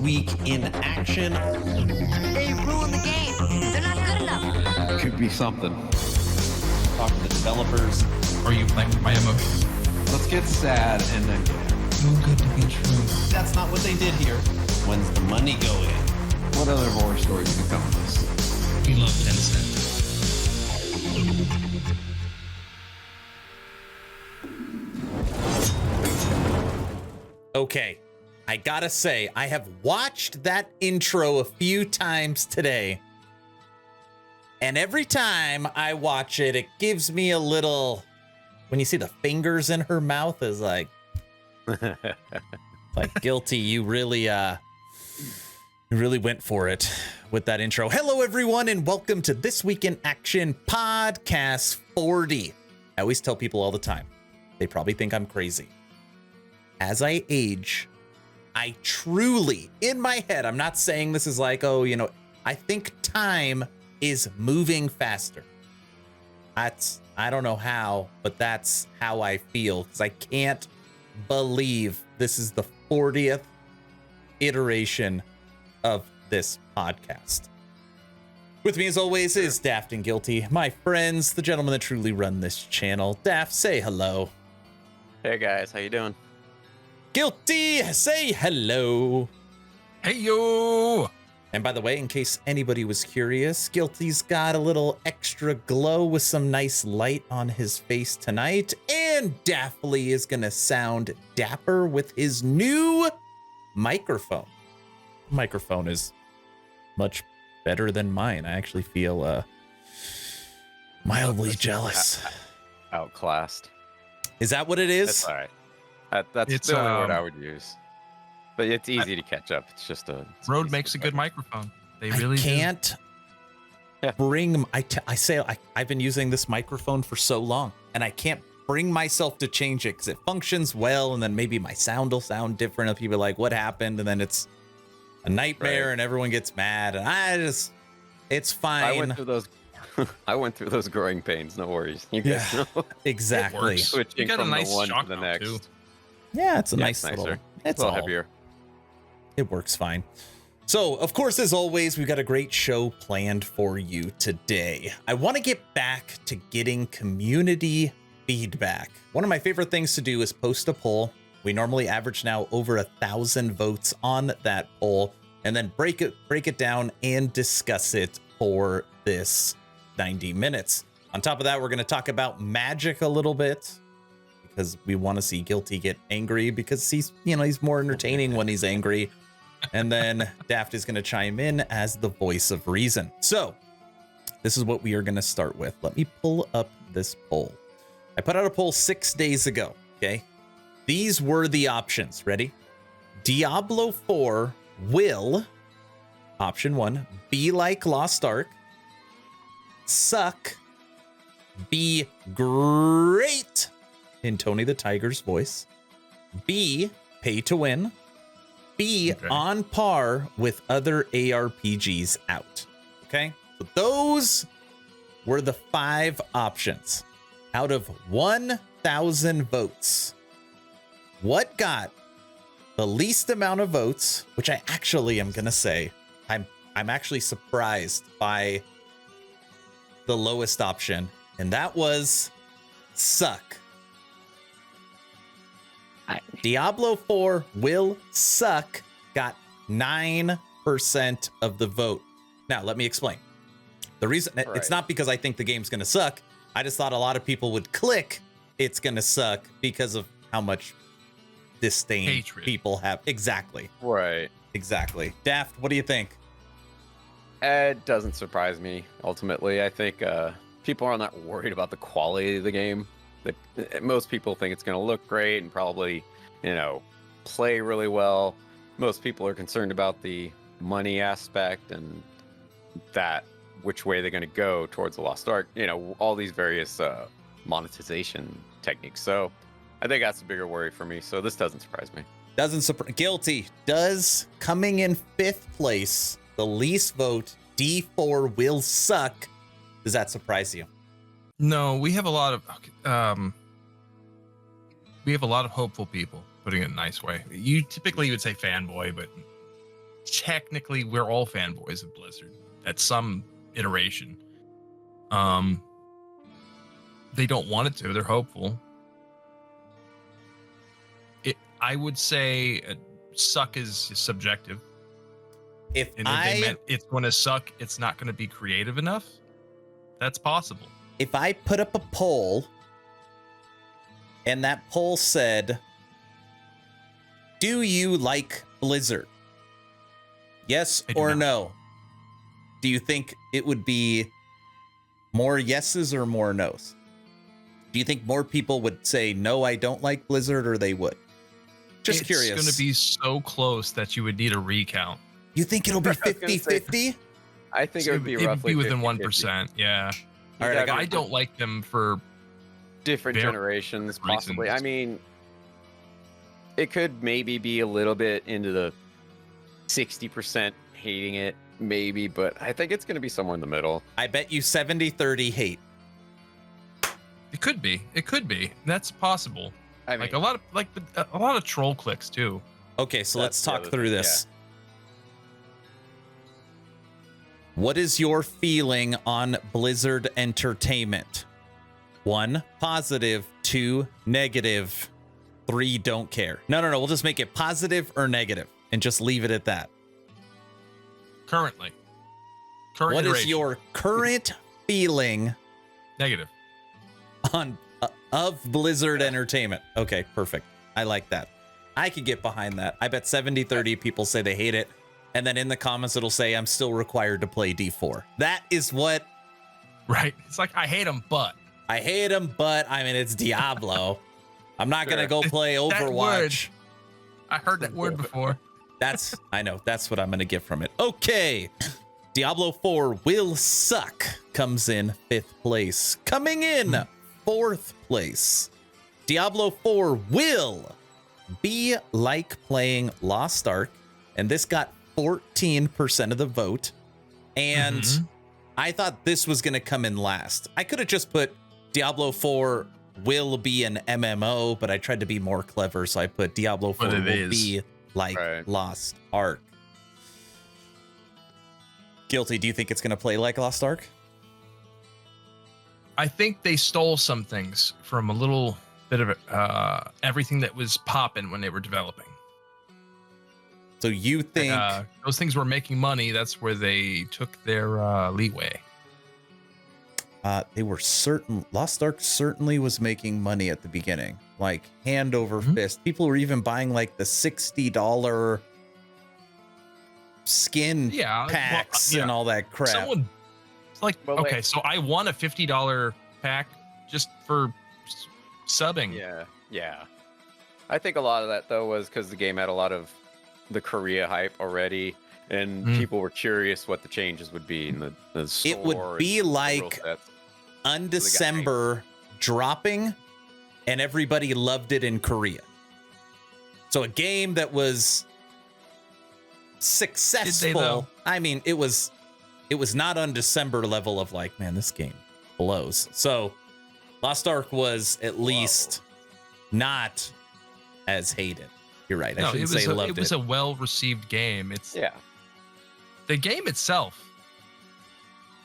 week in action. They ruined the game. They're not good enough. Could be something. Talk to the developers. Are you playing with my emotions? Let's get sad and then Too good to be true. That's not what they did here. When's the money go in? what other horror stories can come with this? We love Tencent. Okay, I gotta say, I have watched that intro a few times today. And every time I watch it, it gives me a little, when you see the fingers in her mouth, is like guilty. You really went for it with that intro. Hello, everyone, and welcome to This Week in Action Podcast 40. I always tell people all the time, they probably think I'm crazy. As I age, I truly, in my head, I'm not saying this is like, oh, you know, I think time is moving faster. I don't know how, but that's how I feel, because I can't believe this is the 40th iteration of this podcast. With me, as always, is Daft and Guilty, my friends, the gentlemen that truly run this channel. Daft, say hello. Hey guys, how you doing? Guilty, say hello. Hey yo! And by the way, in case anybody was curious, Guilty's got a little extra glow with some nice light on his face tonight. And Daftly is gonna sound dapper with his new microphone. Microphone is much better than mine. I actually feel mildly jealous. Outclassed. Is that what it is? That's all right. That's It's, the only word I would use. But it's easy to catch up. It's just a Rode makes a good microphone. They really I can't bring. I've been using this microphone for so long, and I can't bring myself to change it because it functions well, and then maybe my sound will sound different. And people are like, "What happened?" And then it's a nightmare, Right. and everyone gets mad. And it's fine. I went through those. I went through those growing pains. No worries. You guys know. Exactly. works. Switching You got a from nice the one shock to the mount, next. too. Yeah, it's a Yeah, nice little. nicer. It's a little all. heavier. It works fine. So, of course, as always, we've got a great show planned for you today. I want to get back to getting community feedback. One of my favorite things to do is post a poll. We normally average now over 1,000 votes on that poll, and then break it down and discuss it for this 90 minutes. On top of that, we're going to talk about magic a little bit, because we want to see Guilty get angry, because he's more entertaining when he's angry. And then Daft is going to chime in as the voice of reason. So this is what we are going to start with. Let me pull up this poll. I put out a poll 6 days ago. Okay. These were the options. Ready? Diablo 4 will, option 1, be like Lost Ark, suck, be great in Tony the Tiger's voice, B, pay to win, B, Okay. on par with other ARPGs out. Okay? So those were the 5 options out of 1,000 votes. What got the least amount of votes, which I actually am going to say, I'm actually surprised by the lowest option, and that was suck. Diablo 4 will suck got 9% of the vote. Now, let me explain. The reason it's Right. not because I think the game's going to suck. I just thought a lot of people would click it's going to suck because of how much disdain Hatred. people have. Exactly. Right. Exactly. Daft, what do you think? It doesn't surprise me. Ultimately, I think people are not worried about the quality of the game. Most people think it's going to look great and probably, play really well. Most people are concerned about the money aspect and that which way they're going to go towards the Lost Ark. All these various monetization techniques. So I think that's a bigger worry for me. So this doesn't surprise me. Doesn't surprise. Guilty. Does coming in 5th place, the least vote, D4 will suck. Does that surprise you? No, we have a lot of hopeful people, putting it in a nice way. You typically would say fanboy, but technically we're all fanboys of Blizzard at some iteration. They don't want it to. They're hopeful. I would say suck is subjective. If And if they meant it's going to suck, it's not going to be creative enough. That's possible. if I put up a poll and that poll said, do you like Blizzard? Yes I do or not. no? Do you think it would be more yeses or more nos? Do you think more people would say, no, I don't like Blizzard, or they would? Just curious. It's going to be so close that you would need a recount. You think it'll be I was gonna say- 50-50? I think it would be roughly within 50-50. 1%. Yeah. All right, Yeah, I don't like them for different Very generations, different possibly. reasons. I mean, it could maybe be a little bit into the 60% hating it, maybe, but I think it's going to be somewhere in the middle. I bet you 70-30 hate. it could be. It could be. That's possible. I mean, Like a lot of troll clicks too. Okay, so let's That's the talk other through thing, this. What is your feeling on Blizzard Entertainment? 1, positive. 2, negative. 3, don't care. No. We'll just make it positive or negative and just leave it at that. Currently. What is iteration. your current feeling negative? on of Blizzard Entertainment? Okay, perfect. I like that. I could get behind that. I bet 70-30 people say they hate it. And then in the comments, it'll say, I'm still required to play D4. That is what Right. It's like I hate them, but I hate them, but I mean, it's Diablo. I'm not going to go play That Overwatch. I heard that word before. I know, that's what I'm going to get from it. Okay. Diablo 4 will suck comes in 5th place. Coming in 4th place. Diablo 4 will be like playing Lost Ark. And this got 14% of the vote. And I thought this was going to come in last. I could have just put Diablo 4 will be an MMO, but I tried to be more clever. So I put Diablo 4 But it will is. be like Right. Lost Ark. Guilty, do you think it's going to play like Lost Ark? I think they stole some things from a little bit of everything that was popping when they were developing. So you think Those things were making money. That's where they took their leeway. they were certain Lost Ark certainly was making money at the beginning, like hand over fist. People were even buying like the $60 skin Yeah, packs well, and yeah. all that crap. Someone, it's like, Well, okay, wait. so I won a $50 pack just for subbing. Yeah. I think a lot of that, though, was because the game had a lot of the Korea hype already, and people were curious what the changes would be in the store. It would be and the rule like sets. Undecember dropping, and everybody loved it in Korea. So a game that was successful. though? I mean, it was not Undecember level of like, man, this game blows. So Lost Ark was at least not as hated. You're right. I No, shouldn't say loved it was a well-received game. It's Yeah. the game itself,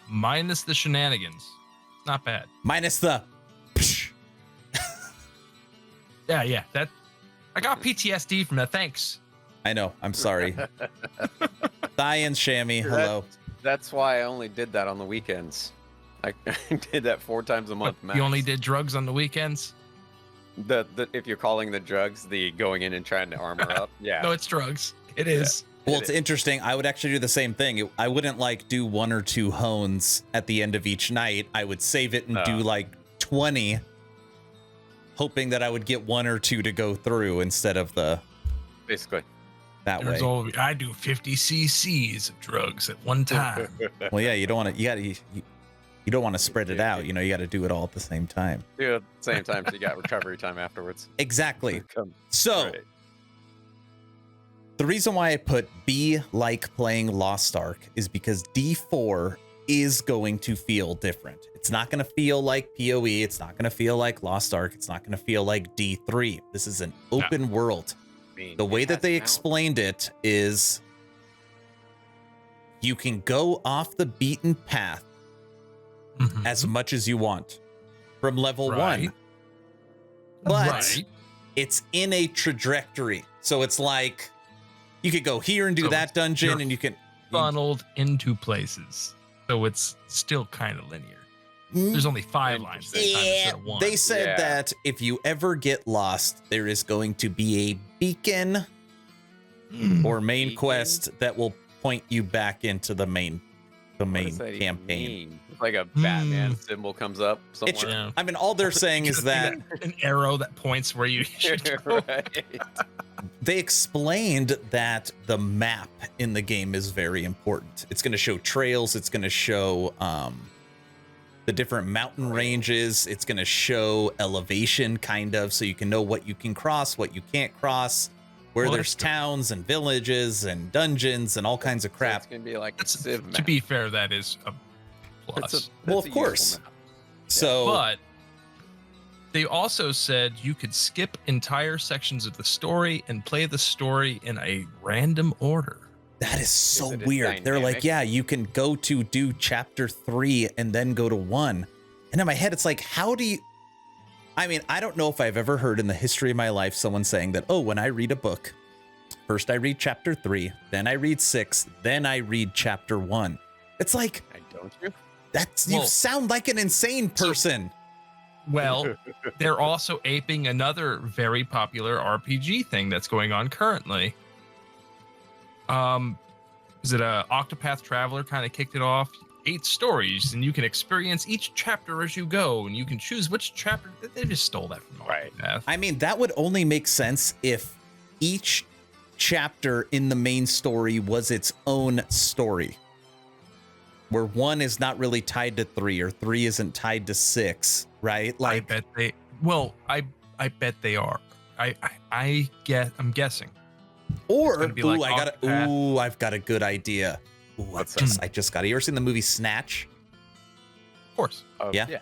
minus the shenanigans, not bad. minus the psh. Yeah. That I got PTSD from that. Thanks. I know. I'm sorry. Thigh and Shammy, hello. That's why I only did that on the weekends. I did that 4 times a month. But you only did drugs on the weekends? the if you're calling the drugs the going in and trying to armor up. Yeah. No, it's drugs. It is. Well, it's interesting. I would actually do the same thing. I wouldn't like do 1 or 2 hones at the end of each night. I would save it and do like 20, hoping that I would get 1 or 2 to go through instead of the Basically. that way. I do 50 cc's of drugs at one time. Well, yeah, you don't want to. You don't want to spread it out. You know, you got to do it all at the same time. Yeah, at the same time, so you got recovery time afterwards. Exactly. Come- So. right. The reason why I put be like playing Lost Ark is because D4 is going to feel different. It's not going to feel like PoE. It's not going to feel like Lost Ark. It's not going to feel like D3. This is an open world. I mean, The way it that has they balance. explained it is you can go off the beaten path Mhm. as much as you want from level Right. 1. But Right. it's in a trajectory. So it's like you could go here and do So that dungeon you're and you can funneled into places, so it's still kind of linear. There's only 5 lines this time Yeah, instead of 1. they said Yeah. that if you ever get lost, there is going to be a beacon or main Beacon? quest that will point you back into the main What does that even campaign. mean? Like a Batman symbol comes up somewhere. It's, Yeah. I mean, all they're saying is that an arrow that points where you should go. Right. they explained that the map in the game is very important. It's going to show trails. It's going to show the different mountain ranges. It's going to show elevation, kind of, so you can know what you can cross, what you can't cross, where Well, there's that's good. towns and villages and dungeons and all kinds of So crap. it's gonna be like a That's, Civ to map. be fair, that is a plus. That's Well, that's of a useful course. map. So But they also said you could skip entire sections of the story and play the story in a random order. that is so It is weird. They're like, dynamic. yeah, you can go to do chapter 3 and then go to 1. And in my head, it's like, how do you? I mean, I don't know if I've ever heard in the history of my life someone saying that, oh, when I read a book, first I read chapter 3, then I read 6, then I read chapter 1. It's like, Don't you? that's you Well, sound like an insane person. Well, they're also aping another very popular RPG thing that's going on currently. Is it a Octopath Traveler kind of kicked it off? 8 stories, and you can experience each chapter as you go, and you can choose which chapter. They just stole that from Right. Octopath. I mean, that would only make sense if each chapter in the main story was its own story, where 1 is not really tied to 3 or 3 isn't tied to 6, right? I Like, bet they. Well, I bet they are. I'm guessing. or gonna be ooh, like I've got a good idea. Ooh, What's I just got it. You ever seen the movie Snatch? Of course. Yeah. Yeah.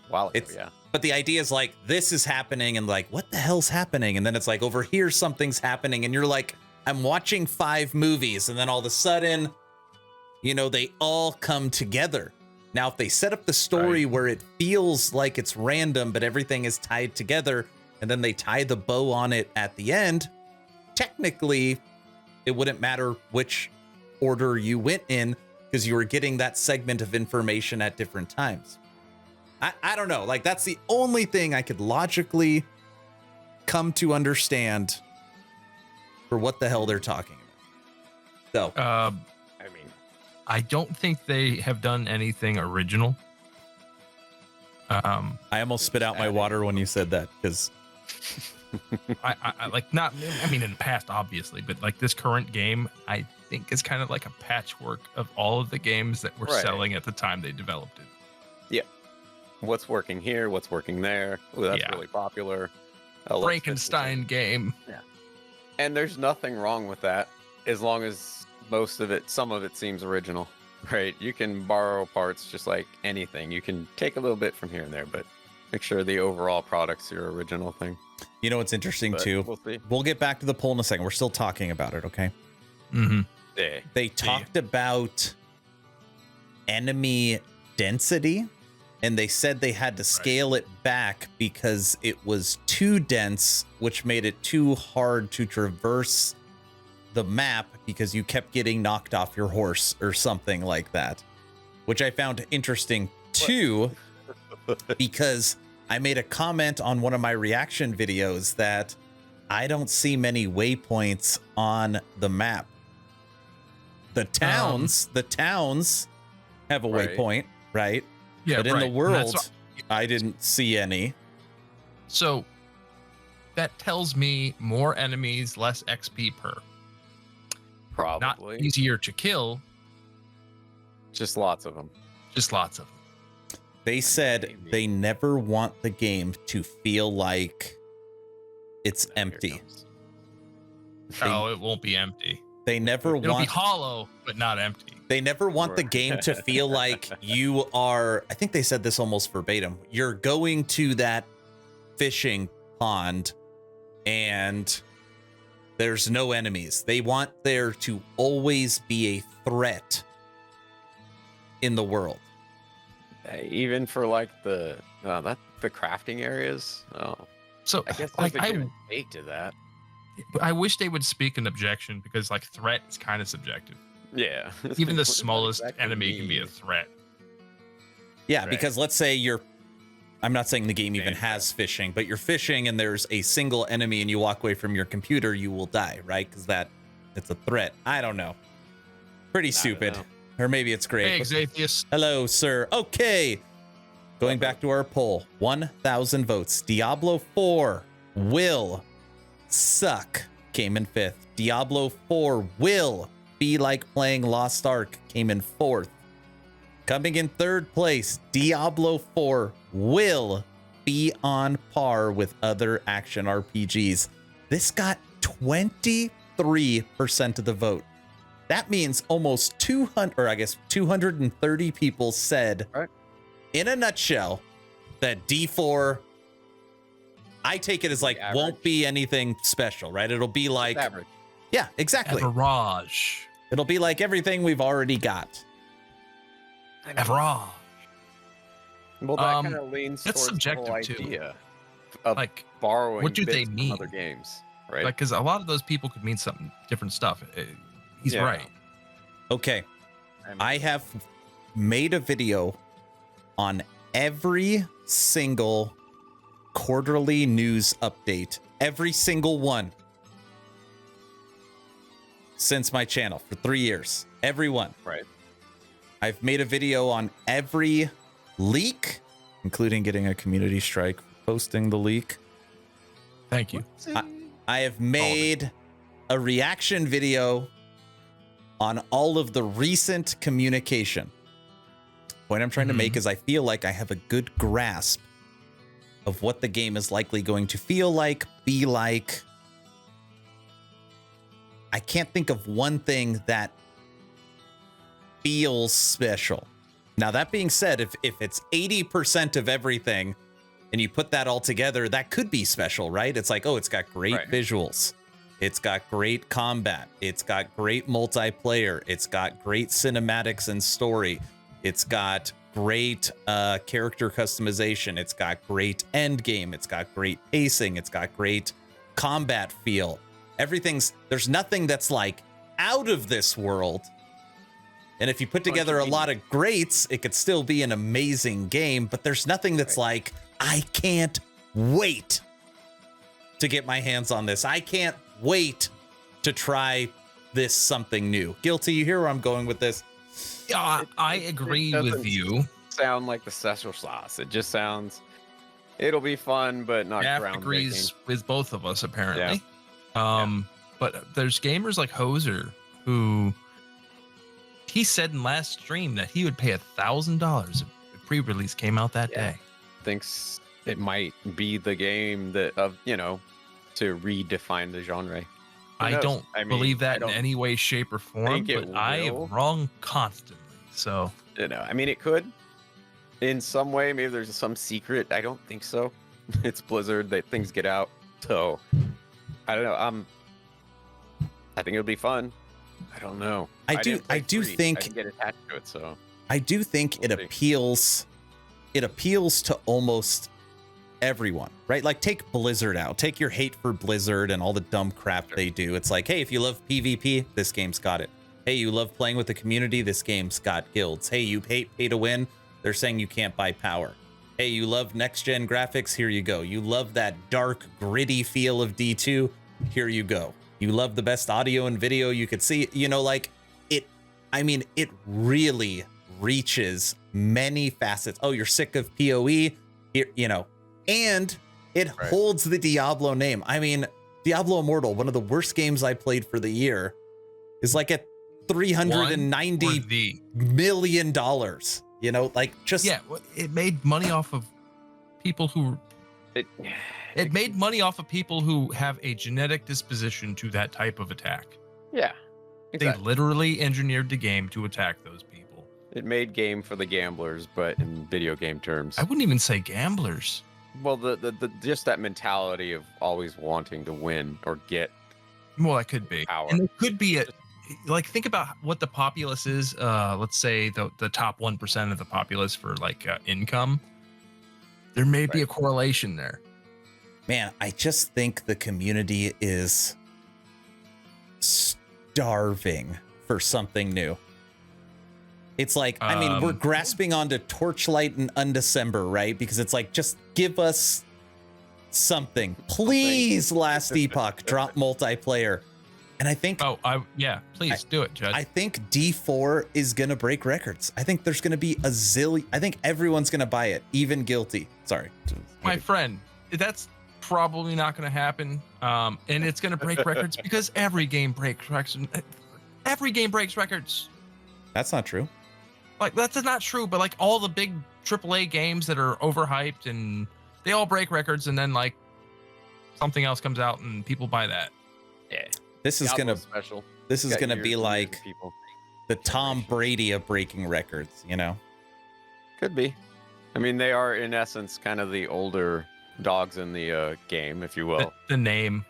While ago, It's- yeah. But the idea is like, this is happening, and like, what the hell's happening? And then it's like, over here, something's happening, and you're like, I'm watching 5 movies, and then all of a sudden, you know, they all come together. Now, if they set up the story where it feels like it's random, but everything is tied together, and then they tie the bow on it at the end, technically, it wouldn't matter which order you went in, because you were getting that segment of information at different times. I don't know. Like, that's the only thing I could logically come to understand for what the hell they're talking about. So, I mean, I don't think they have done anything original. I almost spit out my water when you said that, because I like not. I mean, in the past, obviously, but like this current game, I think is kind of like a patchwork of all of the games that were Right. selling at the time they developed it. what's working here? What's working there? Ooh, that's Yeah. really popular. Oh, let's fix this Frankenstein game. And there's nothing wrong with that as long as some of it seems original, right? You can borrow parts just like anything. You can take a little bit from here and there, but make sure the overall product's your original thing. you know what's interesting But too? We'll see. We'll get back to the poll in a second. We're still talking about it, okay? Mm-hmm. Yeah. They talked about enemy density, and they said they had to scale it back because it was too dense, which made it too hard to traverse the map because you kept getting knocked off your horse or something like that, which I found interesting too, because I made a comment on one of my reaction videos that I don't see many waypoints on the map. The towns have a Right. waypoint, right? Yeah, But in the right. And world, that's I didn't see any. so that tells me more enemies, less XP per. Not Probably. easier to kill, Just lots of them. just lots of them. They said Maybe. they never want the game to feel like it's empty. Oh, it won't be empty. They never It'll be want hollow, but not empty. they never want the Sure. game to feel like you are, I think they said this almost verbatim. You're going to that fishing pond and there's no enemies. They want there to always be a threat in the world. Even for like the crafting areas. Oh, So I guess like there's a give and take to that. I wish they would speak an objection because like threat is kind of subjective. Yeah. Even the What does that smallest exactly enemy can be a mean? threat. Yeah, Right. because let's say I'm not saying the game even Yeah. has fishing, but you're fishing and there's a single enemy and you walk away from your computer, you will die, right? Because it's a threat. I don't know. Pretty stupid. know. Or maybe it's great. Hey, Xathius. Hello, sir. Okay. Going back to our poll, 1,000 votes. Diablo 4 will suck came in 5th. Diablo 4 will be like playing Lost Ark came in 4th. Coming in 3rd place, Diablo 4 will be on par with other action RPGs. This got 23% of the vote. That means almost 230 people said, Right. in a nutshell, that D4, I take it as like, Average. won't be anything special, right? It'll be like, Average. yeah, exactly. Average. It'll be like everything we've already got. Average. Well, that kind of leans that's towards the whole subjective, too. idea of Like, borrowing what do they bits from mean? other games, right? because a lot of those people could mean something different stuff. He's Yeah. right. Okay. mean, I have made a video on every single quarterly news update, every single one since my channel for 3 years. Every one. right. I've made a video on every leak, including getting a community strike for posting the leak. Thank you. I have made a reaction video on all of the recent communication. Point I'm trying to make is I feel like I have a good grasp of what the game is likely going to feel like, be like. I can't think of one thing that feels special. Now, that being said, if it's 80% of everything and you put that all together, that could be special, right? It's like, oh, it's got great Right. visuals. It's got great combat. It's got great multiplayer. It's got great cinematics and story. It's got great character customization. It's got great end game. It's got great pacing. It's got great combat feel. There's nothing that's like out of this world. And if you put together a lot of greats, it could still be an amazing game, but there's nothing that's like, I can't wait to get my hands on this. I can't wait to try this something new. Guilty, you hear where I'm going with this? Yeah, I agree with doesn't you. Sound like the special sauce. It just sounds. It'll be fun, but not Jeff groundbreaking. agrees with both of us, apparently. But there's gamers like Hoser who he said in last stream that he would pay $1,000 if pre-release came out that day. Thinks it might be the game that to redefine the genre. Who I knows? don't I mean, believe I that in don't any way, shape, or form, think it but I will. am wrong constantly. So I mean, it could. In some way, maybe there's some secret. I don't think so. It's Blizzard. That things get out. So I don't know. I think it'll be fun. I don't know. I didn't play do 3. think- I didn't get attached to it. So I do think it We'll see. appeals. It appeals to almost everyone, right? Like take Blizzard out. Take your hate for Blizzard and all the dumb crap they do. It's like, hey, if you love PvP, this game's got it. Hey, you love playing with the community, this game's got guilds. Hey, you hate pay to win, they're saying you can't buy power. Hey, you love next gen graphics, here you go. You love that dark, gritty feel of D2, here you go. You love the best audio and video you could see, like it. I mean, it really reaches many facets. Oh, you're sick of PoE, and it Right. holds the Diablo name. I mean, Diablo Immortal, one of the worst games I played for the year, is like at $390 million. Just yeah, it made money off of people who it made money off of people who have a genetic disposition to that type of attack. yeah. They Exactly. literally engineered the game to attack those people. It made game for the gamblers, but in video game terms. I wouldn't even say gamblers. Well, the just that mentality of always wanting to win or get Well, that could be. Power. And it could be like think about what the populace is. Let's say the top 1% of the populace for like income. There may be a correlation there. Man, I just think the community is starving for something new. It's like, I mean, we're grasping onto Torchlight and Undecember, right? Because it's like, just give us something. Please, Last Epoch, drop multiplayer. And I think... please do it, Judge. I think D4 is going to break records. I think there's going to be a zillion... I think everyone's going to buy it, even guilty. Sorry. My friend, that's probably not going to happen. And it's going to break records because every game breaks records. Every game breaks records. That's not true. Like, that's not true, but like all the big AAA games that are overhyped and they all break records, and then like something else comes out and people buy that. Yeah. This is going to... special. This is Got going to years be and years like of people. the Tom Brady of breaking records, you know? Could be. I mean, they are in essence kind of the older dogs in the game, if you will. The name.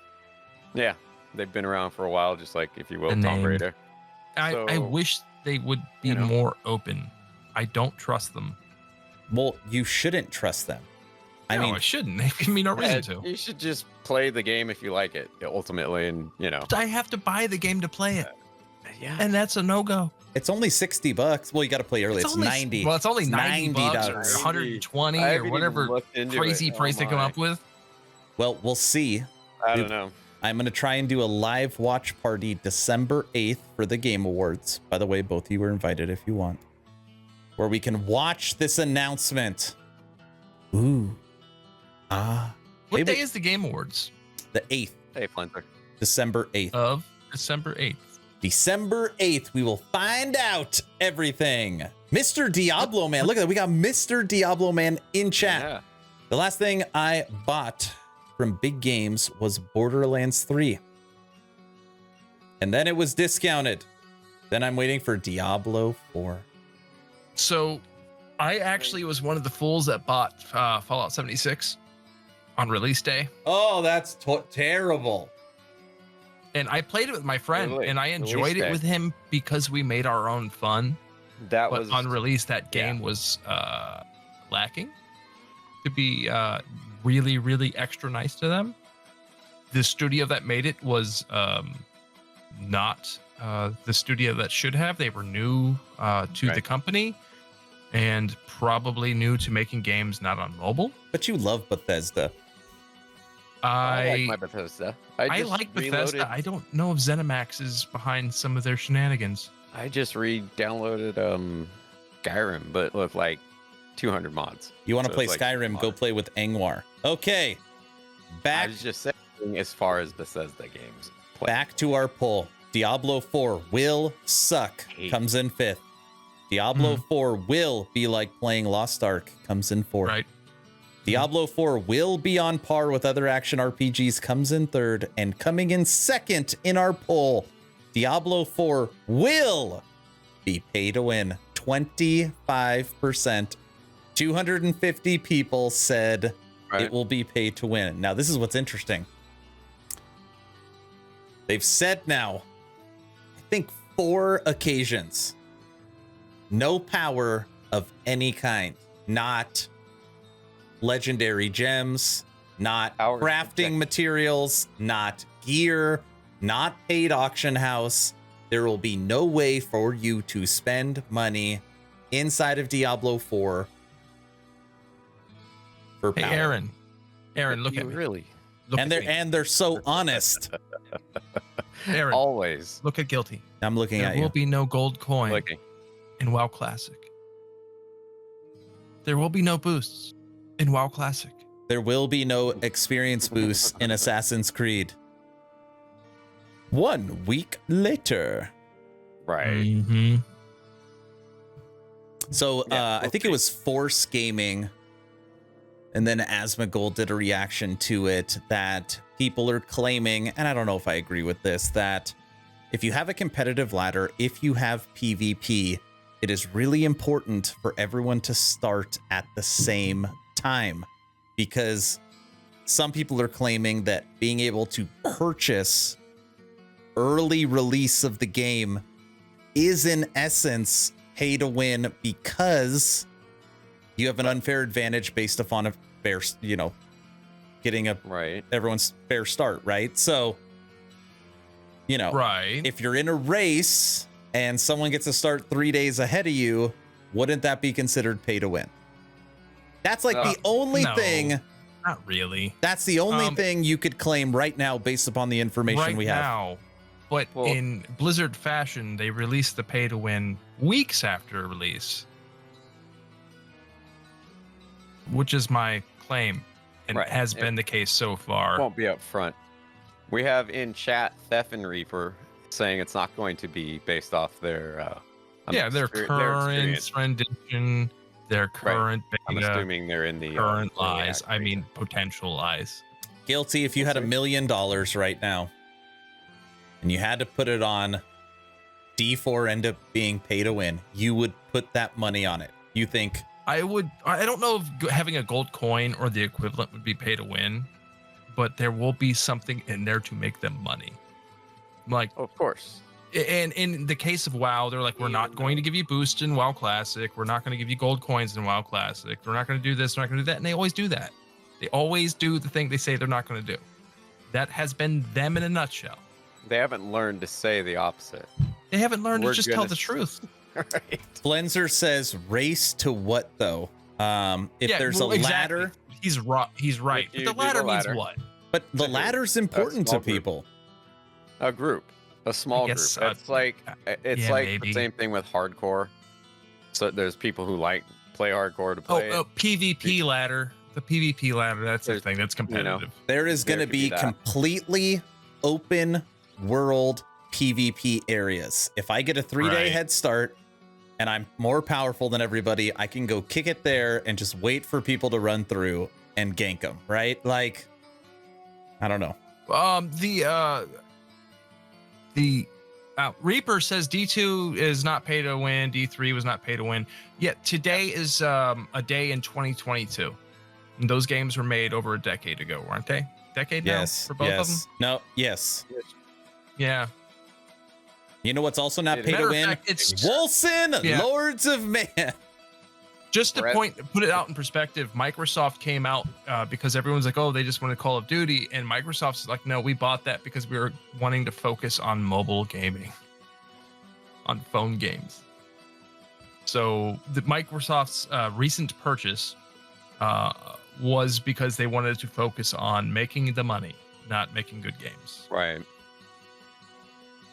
Yeah, they've been around for a while, just like, if you will, The Tom name. Brady. I wish they would be more open. I don't trust them. Well, you shouldn't trust them. I No, mean, I shouldn't. They give me no reason to. You should just play the game if you like it, ultimately, and I have to buy the game to play it, yeah. and that's a no-go. it's only $60. Well, you got to play early. It's only, 90. Well, it's only 90 bucks or $90. 120 I or haven't even whatever looked into crazy it. price they come my. up with. Well, we'll see. I don't know. I'm going to try and do a live watch party December 8th for the Game Awards. By the way, both of you are invited if you want. Where we can watch this announcement. Ooh. Ah. What Maybe- day is the Game Awards? The 8th. Hey, Flinter. December 8th. Of December 8th. December 8th, we will find out everything. Mr. Diablo Man. Look at that. We got Mr. Diablo Man in chat. Yeah. The last thing I bought from Big Games was Borderlands 3. And then it was discounted. Then I'm waiting for Diablo 4. So I actually was one of the fools that bought Fallout 76 on release day. Oh, that's terrible. And I played it with my friend, Really? and I enjoyed Release it day. with him because we made our own fun. That But was on release, that game was lacking. To be really, really extra nice to them. The studio that made it was not the studio that should have. They were new to the Right. company and probably new to making games not on mobile. But you love Bethesda. I like I my Bethesda. I just like Bethesda. reloaded- I don't know if ZeniMax is behind some of their shenanigans. I just re-downloaded Skyrim, but with like 200 mods. You want to So play it's like Skyrim, go mod. play with Angwar. Okay. I Back was just saying, as far as Bethesda games. play. back to our poll. Diablo 4 will suck. Hate. Comes in 5th. Diablo 4 will be like playing Lost Ark. Comes in 4th. Right. Diablo 4 will be on par with other action RPGs. Comes in 3rd. And coming in 2nd in our poll, Diablo 4 will be pay to win. 25%. 250 people said Right. it will be pay to win. Now, this is what's interesting. They've said now, I think 4 occasions, no power of any kind, not legendary gems, not Power crafting subject. materials, not gear, not paid auction house. There will be no way for you to spend money inside of Diablo 4 for Hey, power. Aaron, look You at me. really Look And at they're me. so honest. Aaron, always look at Guilty. I'm looking There at will you. be no gold coin looking. in WoW Classic. There will be no boosts in WoW Classic. There will be no experience boost in Assassin's Creed. 1 week later. Right. Mm-hmm. So Yeah, I think it was Force Gaming, and then Asmongold did a reaction to it that people are claiming, and I don't know if I agree with this, that if you have a competitive ladder, if you have PvP, it is really important for everyone to start at the same time, because some people are claiming that being able to purchase early release of the game is in essence pay to win because you have an unfair advantage based upon a fair, getting a everyone's fair start, right? So, if you're in a race and someone gets to start 3 days ahead of you, wouldn't that be considered pay to win? That's like the only thing. Not really. That's the only thing you could claim right now based upon the information we have. Now, but in Blizzard fashion, they released the pay to win weeks after release, which is my claim, and has been the case so far. Won't be up front. We have in chat Theft and Reaper saying it's not going to be based off their their current rendition, their current beta. I'm assuming they're in the current lies. I mean, potential lies. Guilty. If you had $1 million right now and you had to put it on D4 end up being pay to win, you would put that money on it. You think? I would. I don't know if having a gold coin or the equivalent would be pay to win, but there will be something in there to make them money. Like, of course. And in the case of WoW, they're like, we're not going to give you boost in WoW Classic. We're not going to give you gold coins in WoW Classic. We're not going to do this. We're not going to do that. And they always do that. They always do the thing they say they're not going to do. That has been them in a nutshell. They haven't learned to say the opposite. They haven't learned to just tell the truth. Right. Flenzer says, race to what though? If there's a ladder. He's right. He's right. But the ladder means what? But the ladder's important to people. A group. A small group. It's like the same thing with hardcore. So there's people who play hardcore to play. PvP ladder. The PvP ladder. That's the thing. That's competitive. There is going to be completely open world PvP areas. If I get a 3-day head start and I'm more powerful than everybody, I can go kick it there and just wait for people to run through and gank them. Right? Like, I don't know. The Reaper says D2 is not pay to win. D3 was not pay to win. Yet today is a day in 2022. And those games were made over a decade ago, weren't they? Decade now for both of them? No, yes. Yeah. You know what's also not pay to win? It's WOLCEN, Lords of Man. Just to put it out in perspective, Microsoft came out because everyone's like, oh, they just wanted Call of Duty. And Microsoft's like, no, we bought that because we were wanting to focus on mobile gaming, on phone games. So the Microsoft's recent purchase was because they wanted to focus on making the money, not making good games. Right.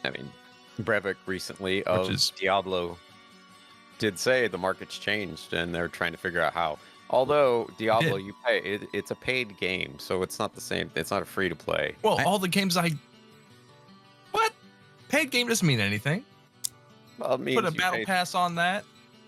I mean, Brevik recently of Diablo did say the market's changed and they're trying to figure out how. Although Diablo, you pay it's a paid game, so it's not the same. It's not a free to play. Well, all the games what? Paid game doesn't mean anything. Well, it means put a battle pass on that.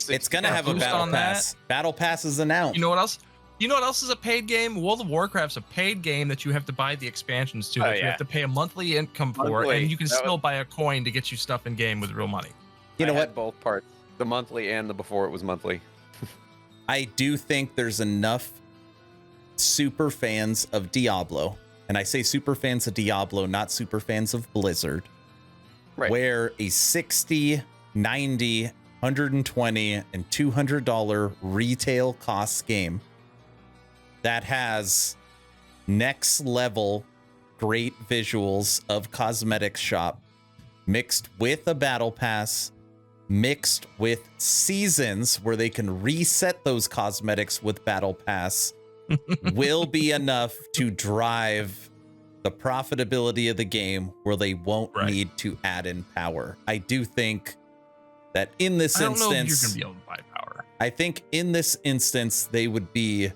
It's gonna have a battle pass. Battle pass is announced. You know what else? You know what else is a paid game? World of Warcraft's a paid game that you have to buy the expansions to. You have to pay a monthly income for, and you can still buy a coin to get you stuff in game with real money. You know what? Both parts, the monthly and the before it was monthly. I do think there's enough super fans of Diablo, and I say super fans of Diablo, not super fans of Blizzard, where a $60, $90, $120, and $200 retail cost game that has next level great visuals of cosmetics shop mixed with a battle pass, mixed with seasons where they can reset those cosmetics with battle pass will be enough to drive the profitability of the game where they won't need to add in power. I do think that in this instance, I don't know if you're going to be able to buy power. I think in this instance, they would be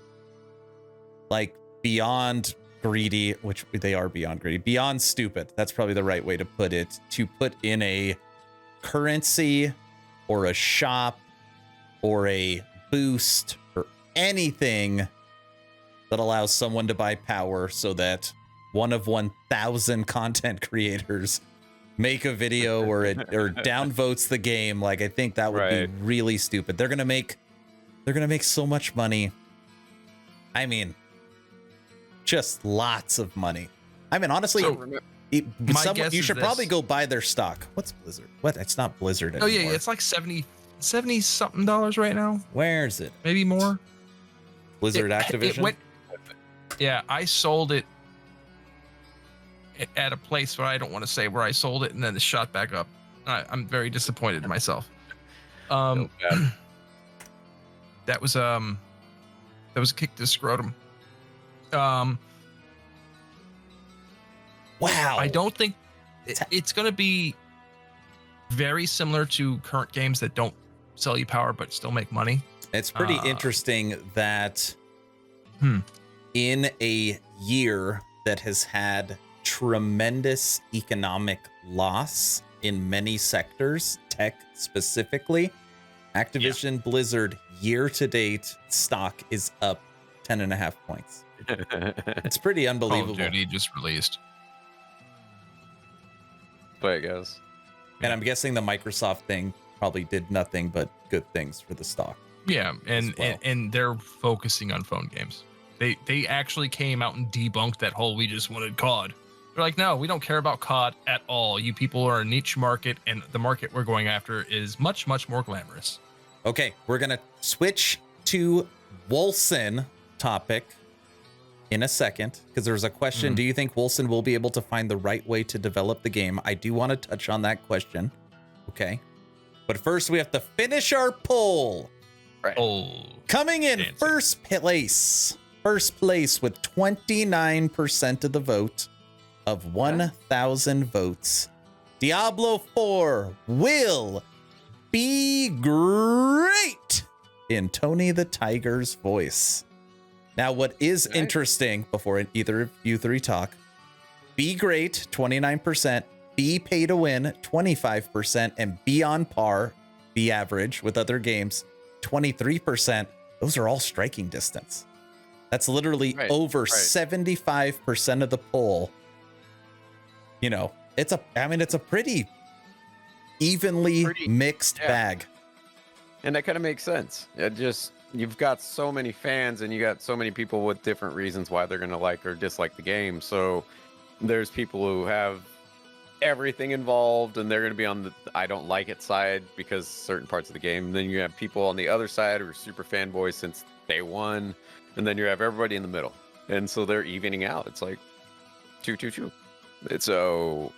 like beyond greedy, which they are beyond greedy, beyond stupid. That's probably the right way to put it, to put in a currency or a shop or a boost or anything that allows someone to buy power so that one of 1,000 content creators make a video or downvotes the game. Like, I think that would be really stupid. They're gonna make so much money. I mean, just lots of money. I mean, honestly, My guess You is should this. probably go buy their stock. What's Blizzard? What? It's not Blizzard Oh anymore. yeah, it's like 70 something dollars right now, Where is it? maybe more. Blizzard Activision? Yeah, I sold it at a place where I don't want to say where I sold it, and then it shot back up. I'm very disappointed in myself. Feel bad. That was a kick to the scrotum. Wow. I don't think it's going to be very similar to current games that don't sell you power but still make money. It's pretty interesting that Hmm. in a year that has had tremendous economic loss in many sectors, tech specifically, Activision Blizzard year to date stock is up 10.5 points. It's pretty Call of unbelievable. Duty just released. But it goes. And I'm guessing the Microsoft thing probably did nothing but good things for the stock. Yeah, and, As well. and they're focusing on phone games. They actually came out and debunked that whole "we just wanted COD." They're like, no, we don't care about COD at all. You people are a niche market, and the market we're going after is much, much more glamorous. Okay, we're gonna switch to WOLCEN topic in a second because there's a question. Do you think WOLCEN will be able to find the right way to develop the game? I do want to touch on that question. Okay, but first we have to finish our poll. Right. Oh, Coming in Fancy. first place with 29% of the vote of 1,000 votes. Diablo 4 will be great in Tony the Tiger's voice. Now, what is interesting before either of you three talk, be great, 29%, be pay to win, 25%, and be on par, be average with other games, 23%. Those are all striking distance. That's literally over 75% of the poll. You know, it's a pretty evenly mixed bag. And that kind of makes sense. It just, you've got so many fans and you got so many people with different reasons why they're going to like or dislike the game. So there's people who have everything involved and they're going to be on the I don't like it side because certain parts of the game. And then you have people on the other side who are super fanboys since day one. And then you have everybody in the middle. And so they're evening out. It's like 2-2-2. So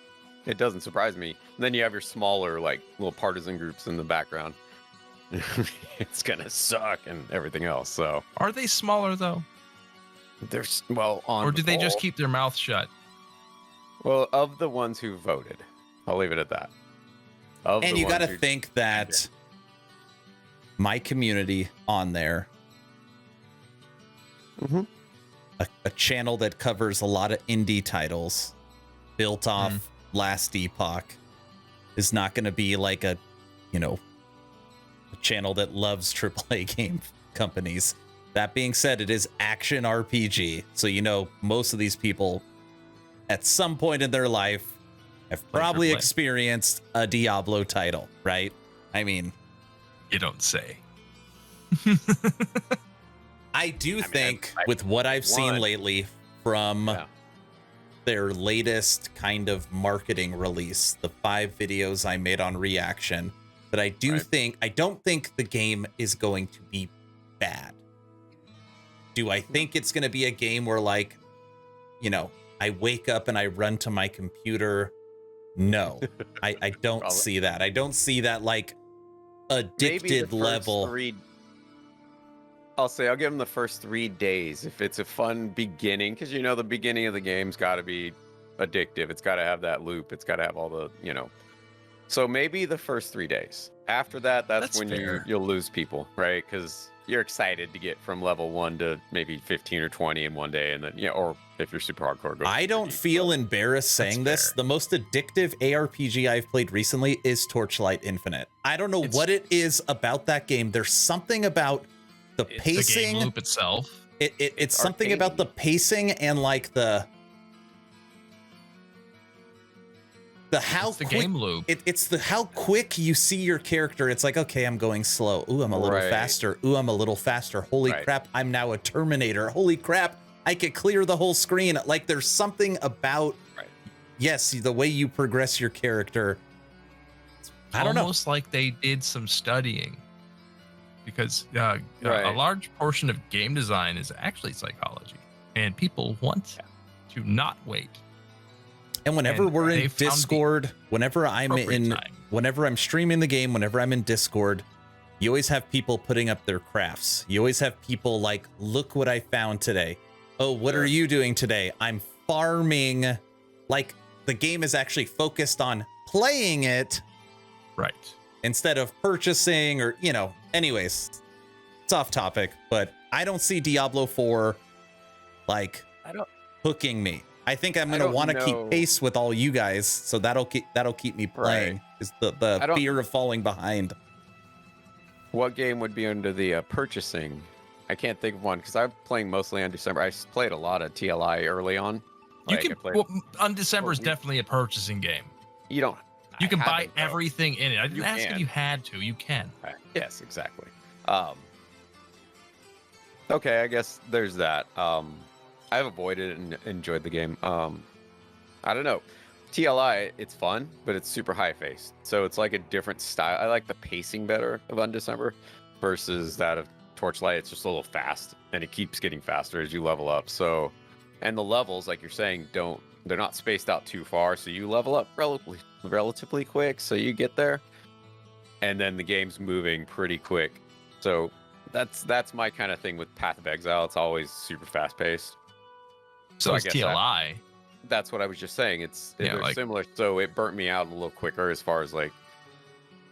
it doesn't surprise me. And then you have your smaller, like, little partisan groups in the background. It's gonna suck and everything else. So are they smaller though? there's on. Or the did they just poll- keep their mouth shut? Well, of the ones who voted, I'll leave it at that. And you got to think that my community on there, a channel that covers a lot of indie titles built off last Epoch, is not going to be like a channel that loves AAA game companies. That being said, it is action RPG. So, most of these people at some point in their life have probably experienced a Diablo title, right? I mean, You don't say. I think with what I've seen lately from their latest kind of marketing release, the 5 videos I made on reaction, that I don't think the game is going to be bad. Do I think it's going to be a game where I wake up and I run to my computer? No, I don't see that. I don't see that like addicted level. I'll give them the first 3 days if it's a fun beginning, because the beginning of the game's got to be addictive. It's got to have that loop. It's got to have all the So maybe the first 3 days. After that, that's when you'll lose people, right? Because you're excited to get from level 1 to maybe 15 or 20 in one day, and then or if you're super hardcore. I don't feel embarrassed saying this. The most addictive ARPG I've played recently is Torchlight Infinite. I don't know what it is about that game. There's something about the pacing, the game loop itself. It's something about the pacing and like the how quick, game loop. It's the how quick you see your character. It's like, okay, I'm going slow. Ooh, I'm a little faster. Ooh, I'm a little faster. Holy crap, I'm now a Terminator. Holy crap, I could clear the whole screen. Like there's something about yes, the way you progress your character. I don't know. Almost like they did some studying, because a Right. large portion of game design is actually psychology, and people want to not wait. And whenever And we're they in found the Discord, whenever I'm time. whenever I'm streaming the game, whenever I'm in Discord, you always have people putting up their crafts. You always have people like, look what I found today. Oh, what are you doing today? I'm farming. Like, the game is actually focused on playing it Right. instead of purchasing or, anyways, it's off topic, but I don't see Diablo 4 like hooking me. I think I'm going to want to keep pace with all you guys, so that'll keep me playing. Right. Is the fear of falling behind. What game would be under the purchasing? I can't think of one because I'm playing mostly on December. I played a lot of TLI early on. You Like, can I played- on December is definitely a purchasing game. You don't. You can I buy haven't, though. everything in it. I didn't You ask if can. you had to. You can. Yes, exactly. Okay, I guess there's that. I've avoided it and enjoyed the game. I don't know. TLI, it's fun, but it's super high paced. So it's like a different style. I like the pacing better of Undecember versus that of Torchlight. It's just a little fast, and it keeps getting faster as you level up. So, and the levels, like you're saying, they're not spaced out too far, so you level up relatively quick. So you get there, and then the game's moving pretty quick. So that's my kind of thing with Path of Exile. It's always super fast paced. So I it's guess TLI. That's what I was just saying. Yeah, they're like- similar, so it burnt me out a little quicker as far as like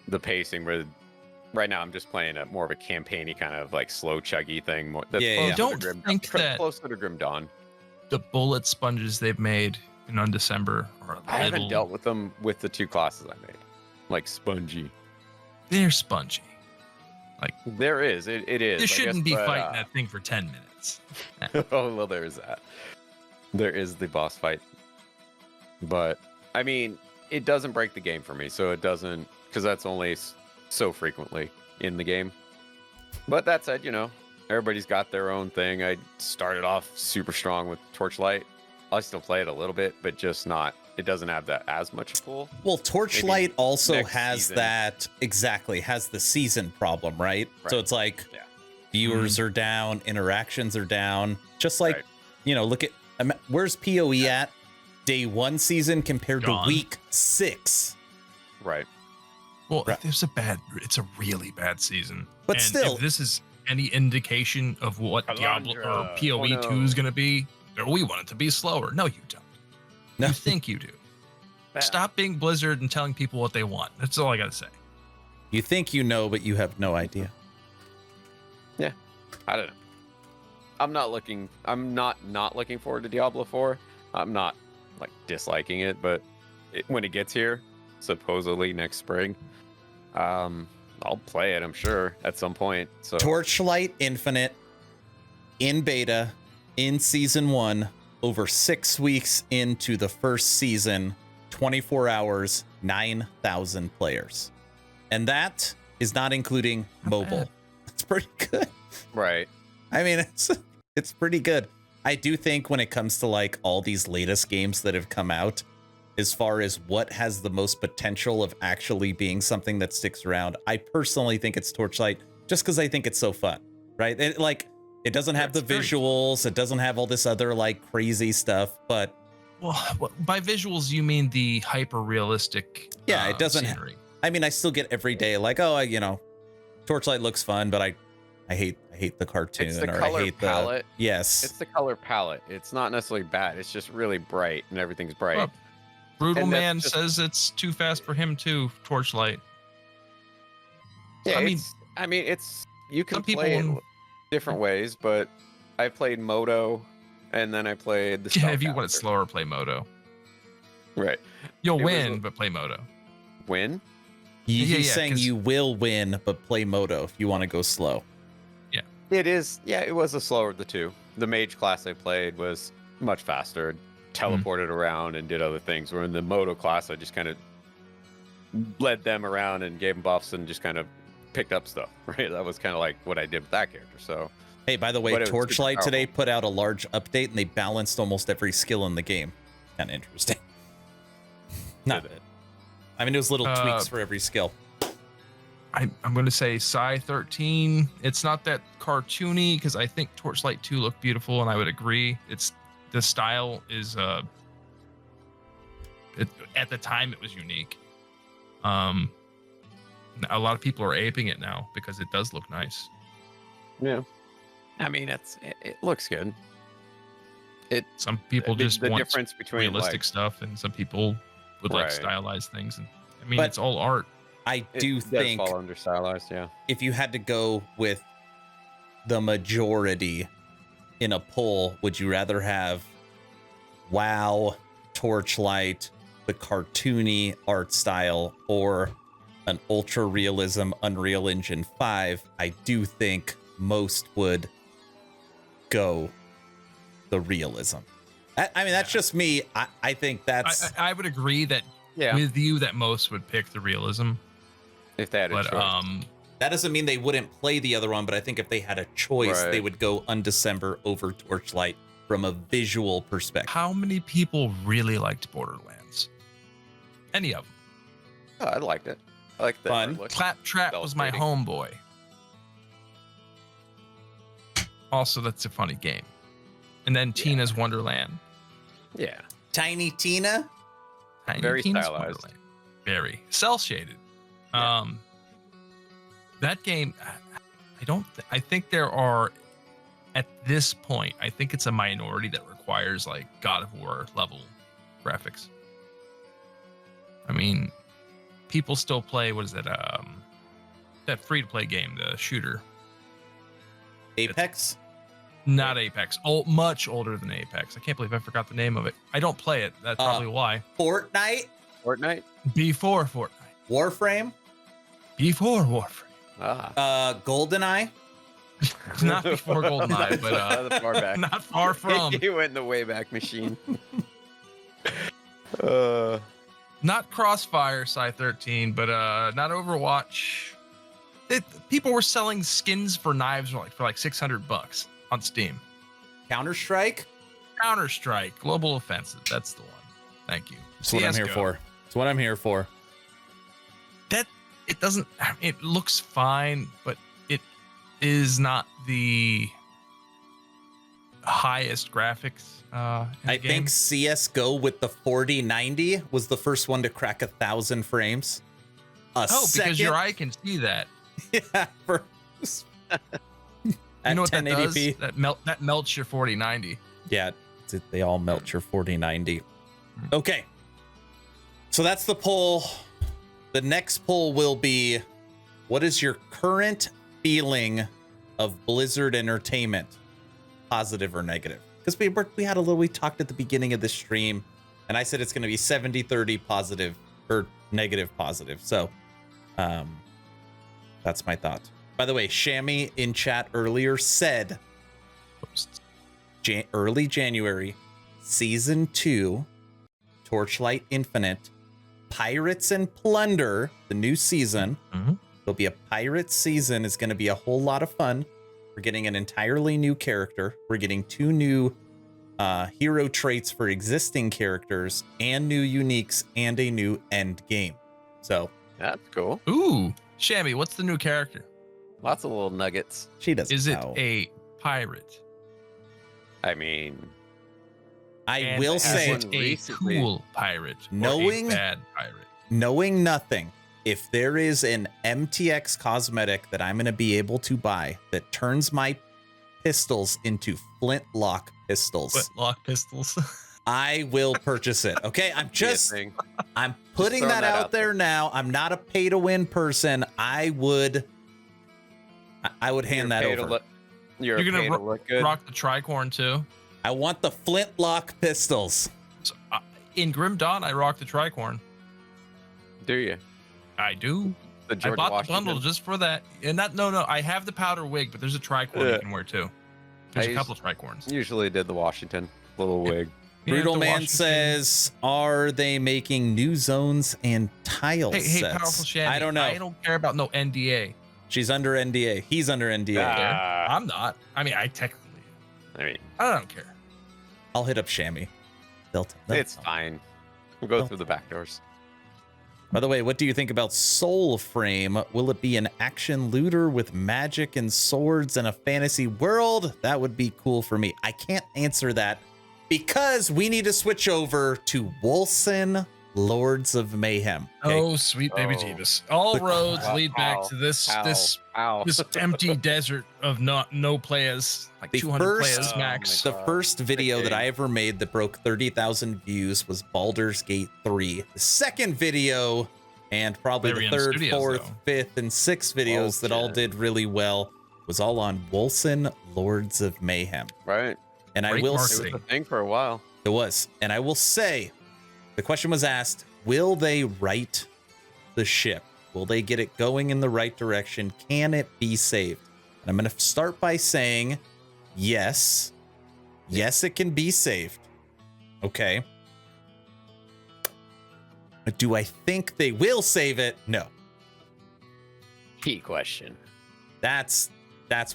the pacing. Where right now I'm just playing a more of a campaigny kind of like slow chuggy thing. That's Yeah, closer yeah. to Don't Grim think Dawn, that- closer to Grim Dawn. The bullet sponges they've made in Undecember are a I haven't little- dealt with them with the two classes I made, like spongy. They're spongy. There is it is. You I shouldn't guess, be but, fighting that thing for 10 minutes. Oh well, there is that. There is the boss fight, but I mean, it doesn't break the game for me. So it doesn't, because that's only so frequently in the game. But that said, everybody's got their own thing. I started off super strong with Torchlight. I still play it a little bit, but just not. It doesn't have that as much pull. Well, Torchlight also next has season. has the season problem, right? So Right. it's like Yeah. viewers are down, interactions are down. Just like, Right. look at where's PoE at day 1 season compared Gone. to week 6. Right. Well, Right. it's a really bad season. But And still- if this is any indication of what Diablo or Calandra. PoE Oh, 2 no. is going to be, we want it to be slower. No, you don't. No. You think you do. Stop being Blizzard and telling people what they want. That's all I got to say. You think you know, but you have no idea. I don't know. I'm not looking forward to Diablo 4. I'm not like disliking it, but when it gets here, supposedly next spring, I'll play it, I'm sure, at some point. So Torchlight Infinite in beta in season 1, over 6 weeks into the first season, 24 hours, 9,000 players. And that is not including mobile. bad. It's pretty good. right. I mean, it's pretty good. I do think when it comes to like all these latest games that have come out, as far as what has the most potential of actually being something that sticks around, I personally think it's Torchlight, just because I think it's so fun, right? It doesn't have the It's very- visuals, it doesn't have all this other like crazy stuff, but Well, by visuals, you mean the hyper realistic. Yeah, it doesn't ha- scenery. I mean, I still get every day like, Torchlight looks fun, but I hate the cartoon, It's the or color I hate palette. Yes. It's the color palette. It's not necessarily bad. It's just really bright and everything's bright. Well, Brutal And that's Man just- says it's too fast for him too. Torchlight. Yeah, I mean, it's you can some people play it in- different ways, but I played Moto, and then I played the. Yeah, if you want it Spellcaster. slower, play Moto. Right? You'll It was win, a- but play Moto. Win? He's yeah, saying 'cause- you will win, but play Moto if you want to go slow. It is. Yeah, it was the slower of the two. The mage class I played was much faster, teleported around and did other things. Where in the Moto class, I just kind of led them around and gave them buffs and just kind of picked up stuff. Right? That was kind of like what I did with that character. So Hey, by the way, But it was super Torchlight today powerful. put out a large update and they balanced almost every skill in the game. Kind of interesting. No. did it. I mean, it was little tweaks for every skill. I'm going to say Psy 13. It's not that cartoony because I think Torchlight 2 looked beautiful, and I would agree. It's the style is at the time it was unique. A lot of people are aping it now because it does look nice. Yeah. I mean, it looks good. Some people just the want difference between realistic like, stuff, and some people would like Right. stylized things. And I mean, But- it's all art. I it do does think fall under stylized, yeah. if you had to go with the majority in a poll, would you rather have WoW, Torchlight, the cartoony art style, or an ultra realism Unreal Engine 5? I do think most would go the realism. I mean, that's just me. I think that's I would agree that Yeah. with you that most would pick the realism, If they had a but choice. that doesn't mean they wouldn't play the other one, but I think if they had a choice, Right. they would go Undecember over Torchlight from a visual perspective. how many people really liked Borderlands? Any of them? Oh, I liked it. I liked the Fun. look. Claptrap That was was my pretty. homeboy. Also, that's a funny game. And then Tina's Wonderland. Yeah. Tiny Tina? Tiny Very Tina's stylized. Wonderland. Very cell shaded. Yeah. That game, I think there are, at this point, I think it's a minority that requires like God of War level graphics. I mean, people still play, what is it? That free to play game, the shooter. Apex? Not Apex. Much older than Apex. I can't believe I forgot the name of it. I don't play it. That's probably why. Fortnite? Fortnite? Before Fortnite. Warframe? Before Warframe. GoldenEye? Not before GoldenEye, but Not far back. not far from. You went in the Wayback Machine. Not Crossfire, Psy 13, but not Overwatch. People were selling skins for knives for like $600 on Steam. Counter-Strike? Counter-Strike, Global Offensive. That's the one. Thank you. That's what I'm here CS:GO. for. That's what I'm here for. It doesn't. It looks fine, but it is not the highest graphics. In the I game. think CS:GO with the 4090 was the first one to crack 1,000 frames. Because your eye can see that. Yeah, for at You know what that 1080p. does? That melts your 4090. Yeah, they all melt your 4090. Okay. So that's the poll. The next poll will be, what is your current feeling of Blizzard Entertainment? Positive or negative? Because we talked at the beginning of the stream, and I said it's going to be 70-30 positive or negative positive. So that's my thought. By the way, Shammy in chat earlier said early January, Season 2, Torchlight Infinite, Pirates and Plunder, the new season. Mm-hmm. There'll be a pirate season. It's going to be a whole lot of fun. We're getting an entirely new character. We're getting 2 new hero traits for existing characters and new uniques and a new end game. So That's cool. Ooh, Shammy, what's the new character? Lots of little nuggets. she doesn't Is it know. a pirate? I mean, I And will is say, it a cool pirate, or Knowing- a bad pirate. knowing nothing, if there is an MTX cosmetic that I'm going to be able to buy that turns my pistols into flintlock pistols, Flintlock pistols. I will purchase it. Okay, I'm thing. I'm putting throwing that that out out there now. I'm not a pay to win person. I would hand that over. You're You're gonna gonna look good. rock the tricorn too. I want the flintlock pistols. So, in Grim Dawn, I rock the tricorn. Do you? I do. The I George bought Washington. the bundle just for that. And no. I have the powder wig, but there's a tricorn Yeah. you can wear too. There's I a couple of tricorns. Usually did the Washington little wig. You have Brutal the Man Washington- says, are they making new zones and tile Hey, sets? powerful Shandy. I don't know. I don't care about no NDA. She's under NDA. He's under NDA. Ah. I'm not. I mean, I technically. I mean, I don't care. I'll hit up Shammy. They'll it's fine. We'll go Well- through the back doors. By the way, what do you think about Soul Frame? Will it be an action looter with magic and swords and a fantasy world? That would be cool for me. I can't answer that because we need to switch over to WOLCEN Lords of Mayhem. Okay? Oh, sweet baby Jesus! All roads lead back to this empty desert of no players, like The 200 first- players max. The first video that I ever made that broke 30,000 views was Baldur's Gate 3. The second video, and probably the Larian third, Studios, fourth, though. fifth, and sixth videos that all did really well, was all on WOLCEN Lords of Mayhem. Right. And I Great will marketing. say, It was a thing for a while. it was, and I will say, the question was asked, will they right the ship? Will they get it going in the right direction? Can it be saved? And I'm going to start by saying, yes. Yes, it can be saved. Okay. But do I think they will save it? No. Key question. That's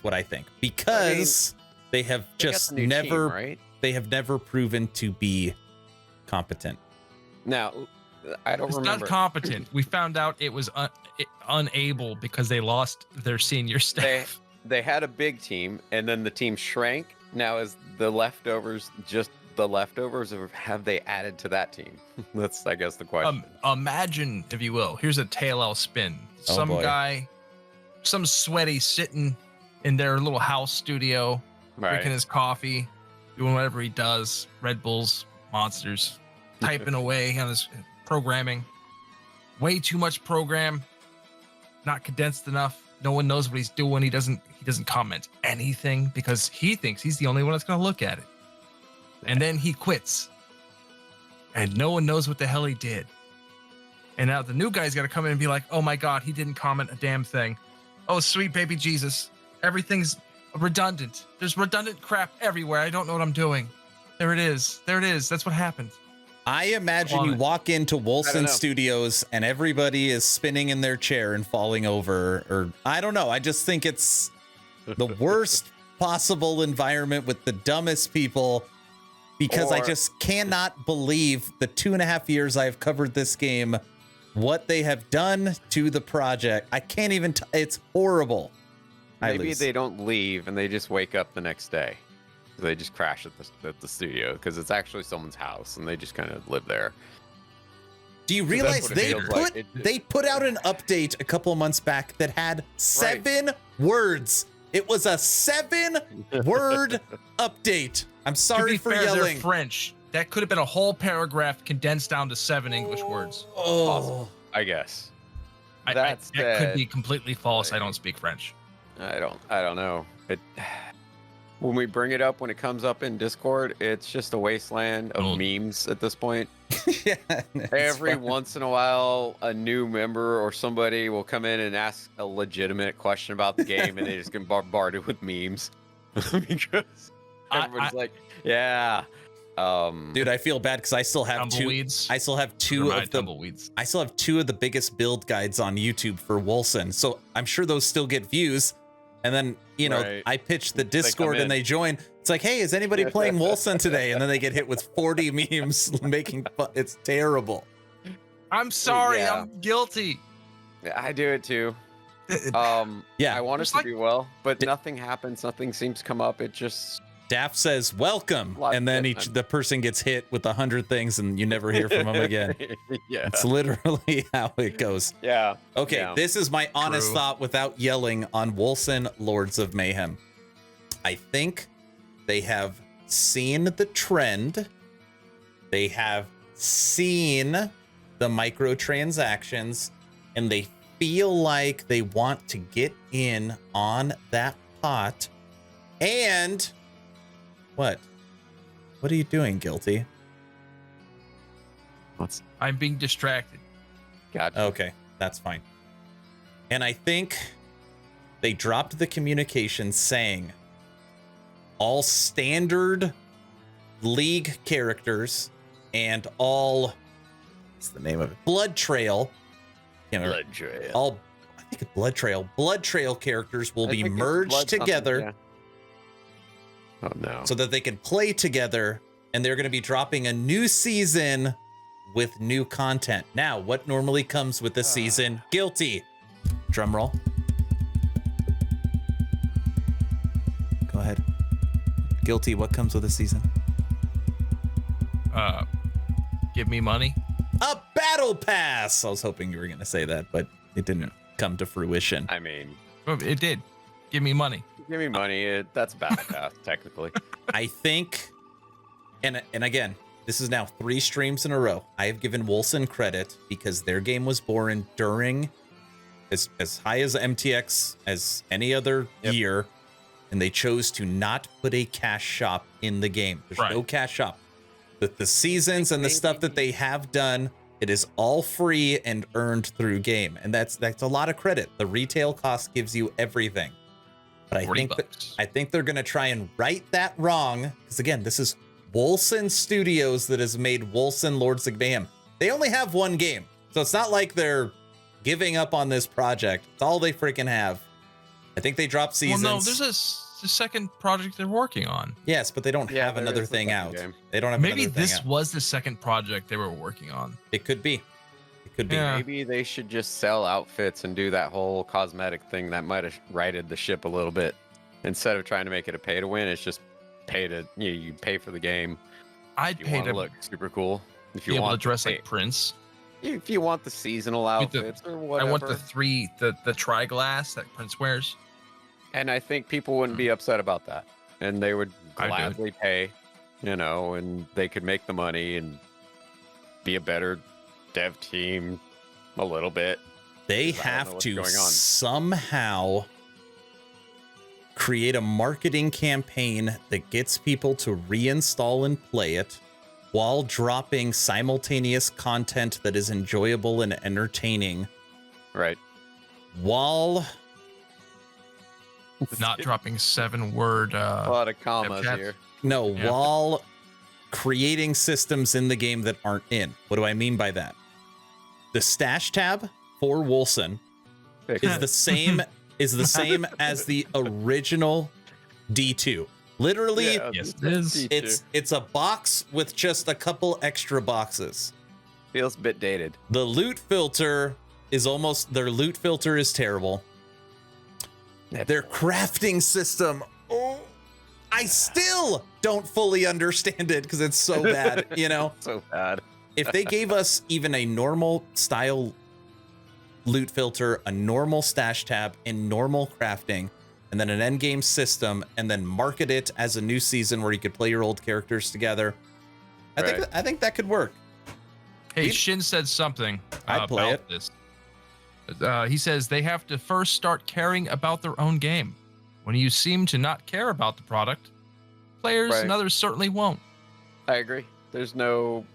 what I think. Because they have They got just the new never team, right? they have never proven to be competent. Now, I don't It's remember. not competent. We found out it was unable because they lost their senior staff. They had a big team, and then the team shrank. Now, is the leftovers just the leftovers, or have they added to that team? That's, I guess, the question. Imagine, if you will, here's a tail I'll spin. Oh, Some boy. guy, some sweaty sitting in their little house studio, drinking his coffee, doing whatever he does, Red Bulls, Monsters, typing away on his programming. Way too much program, not condensed enough. No one knows what he's doing. He doesn't comment anything because he thinks he's the only one that's going to look at it. And then he quits. And no one knows what the hell he did. And now the new guy's got to come in and be like, oh my God, he didn't comment a damn thing. Oh, sweet baby Jesus. Everything's redundant. There's redundant crap everywhere. I don't know what I'm doing. There it is. There it is. That's what happened. I imagine On you it. walk into I don't WOLCEN know. Studios and everybody is spinning in their chair and falling over, or I don't know. I just think it's the worst possible environment with the dumbest people because I Or- just cannot believe the 2.5 years I've covered this game, what they have done to the project. I can't even, it's horrible. Maybe they don't leave and they just wake up the next day. They just crash at the studio because it's actually someone's house and they just kind of live there. Do you that's realize what it they feels put like. they put out an update a couple of months back that had 7 words? It was a 7-word update. I'm To sorry be for fair, they're yelling. French. That could have been a whole paragraph condensed down to 7 English words. Oh, I guess. That That could said- be completely false. I don't speak French. I don't know. When we bring it up, when it comes up in Discord, it's just a wasteland of Oh. memes at this point. yeah. it's Every fine. once in a while, a new member or somebody will come in and ask a legitimate question about the game, and they just get bombarded with memes because everybody's like, "Yeah, Dude, I feel bad because I still have two. Tumbleweeds. I still have two Never mind, of the. tumbleweeds. I still have 2 of the biggest build guides on YouTube for WOLCEN, so I'm sure those still get views. And then, you know, Right. I pitch the Discord and in. they join. It's like, hey, is anybody playing WOLCEN today? And then they get hit with 40 memes making fun. It's terrible. I'm sorry. Yeah. I'm guilty. I do it too." Yeah. I want it It's to like- do well, but nothing happens. Nothing seems to come up. It just Daff says, welcome. Lots And then of- the person gets hit with 100 things and you never hear from them again. yeah, It's literally how it goes. yeah. Okay, Yeah. this is my honest True. thought without yelling on WOLCEN Lords of Mayhem. I think they have seen the trend. They have seen the microtransactions, and they feel like they want to get in on that pot. And what? What are you doing, Guilty? I'm being distracted. Gotcha. Okay, that's fine. And I think they dropped the communication saying all standard League characters and all, what's the name of it? Blood Trail. Blood Trail. All, I think it's Blood Trail. Blood Trail characters will I be think it's merged Blood something, together yeah. Oh no. so that they can play together. And they're going to be dropping a new season with new content. Now, what normally comes with the season? Guilty. Drum roll. Go ahead. Guilty, what comes with a season? Give me money. A battle pass. I was hoping you were going to say that, but it didn't come to fruition. I mean, It did. Give me money. give me money. That's a battle pass, technically. I think, and again, this is now 3 streams in a row. I have given WOLCEN credit because their game was born during as high as MTX as any other year, and they chose to not put a cash shop in the game. There's no cash shop. The seasons and the stuff that they have done, it is all free and earned through game, and that's a lot of credit. The retail cost gives you everything, but I think they're gonna try and right that wrong, because again, this is WOLCEN Studios that has made WOLCEN Lords of Mayhem. They only have 1 game, so it's not like they're giving up on this project. It's all they freaking have. I think they dropped seasons. Well, no, there's a second project they're working on. Yes, but they don't have another thing out. They don't have Maybe another thing this out. was the second project they were working on. It could be. It could be. Yeah. Maybe they should just sell outfits and do that whole cosmetic thing that might have righted the ship a little bit. Instead of trying to make it a pay to win, it's just pay to you pay for the game. I'd You pay want to to look super cool. If be you able to want dress pay- like Prince. if you want the seasonal outfits or whatever. I want the tri-glass that Prince wears. And I think people wouldn't be upset about that. And they would I do. gladly pay, and they could make the money and be a better dev team a little bit. They I don't know have what's to going on. somehow create a marketing campaign that gets people to reinstall and play it while dropping simultaneous content that is enjoyable and entertaining, Right. while Not dropping 7-word. A lot of commas Snapchat. here. Yeah. while creating systems in the game that aren't in. What do I mean by that? The stash tab for WOLCEN is the same as the original D2. Literally, Yeah, Yes, it is. it's a box with just a couple extra boxes. Feels a bit dated. The loot filter is their loot filter is terrible. Their crafting system, I still don't fully understand it because it's so bad, So bad. If they gave us even a normal style loot filter, a normal stash tab, and normal crafting, and then an end game system, and then market it as a new season where you could play your old characters together, I think that could work. Hey, Shin said something I'd play about this. He says they have to first start caring about their own game. When you seem to not care about the product, players and others certainly won't. I agree. There's no.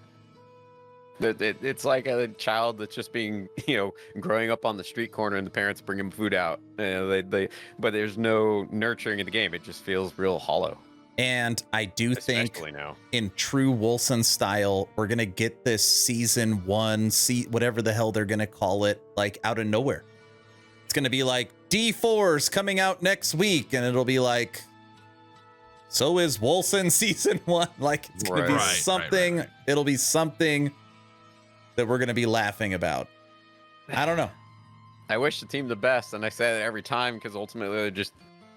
It's like a child that's just being, growing up on the street corner and the parents bring him food out. But there's no nurturing in the game. It just feels real hollow. And I do think Especially now. in true WOLCEN style, we're going to get this season 1, whatever the hell they're going to call it, like out of nowhere. It's going to be like D4's coming out next week. And it'll be like, so is WOLCEN season 1. Like it's going to be Right. something. Right. It'll be something that we're going to be laughing about. I don't know. I wish the team the best, and I say that every time because ultimately they're just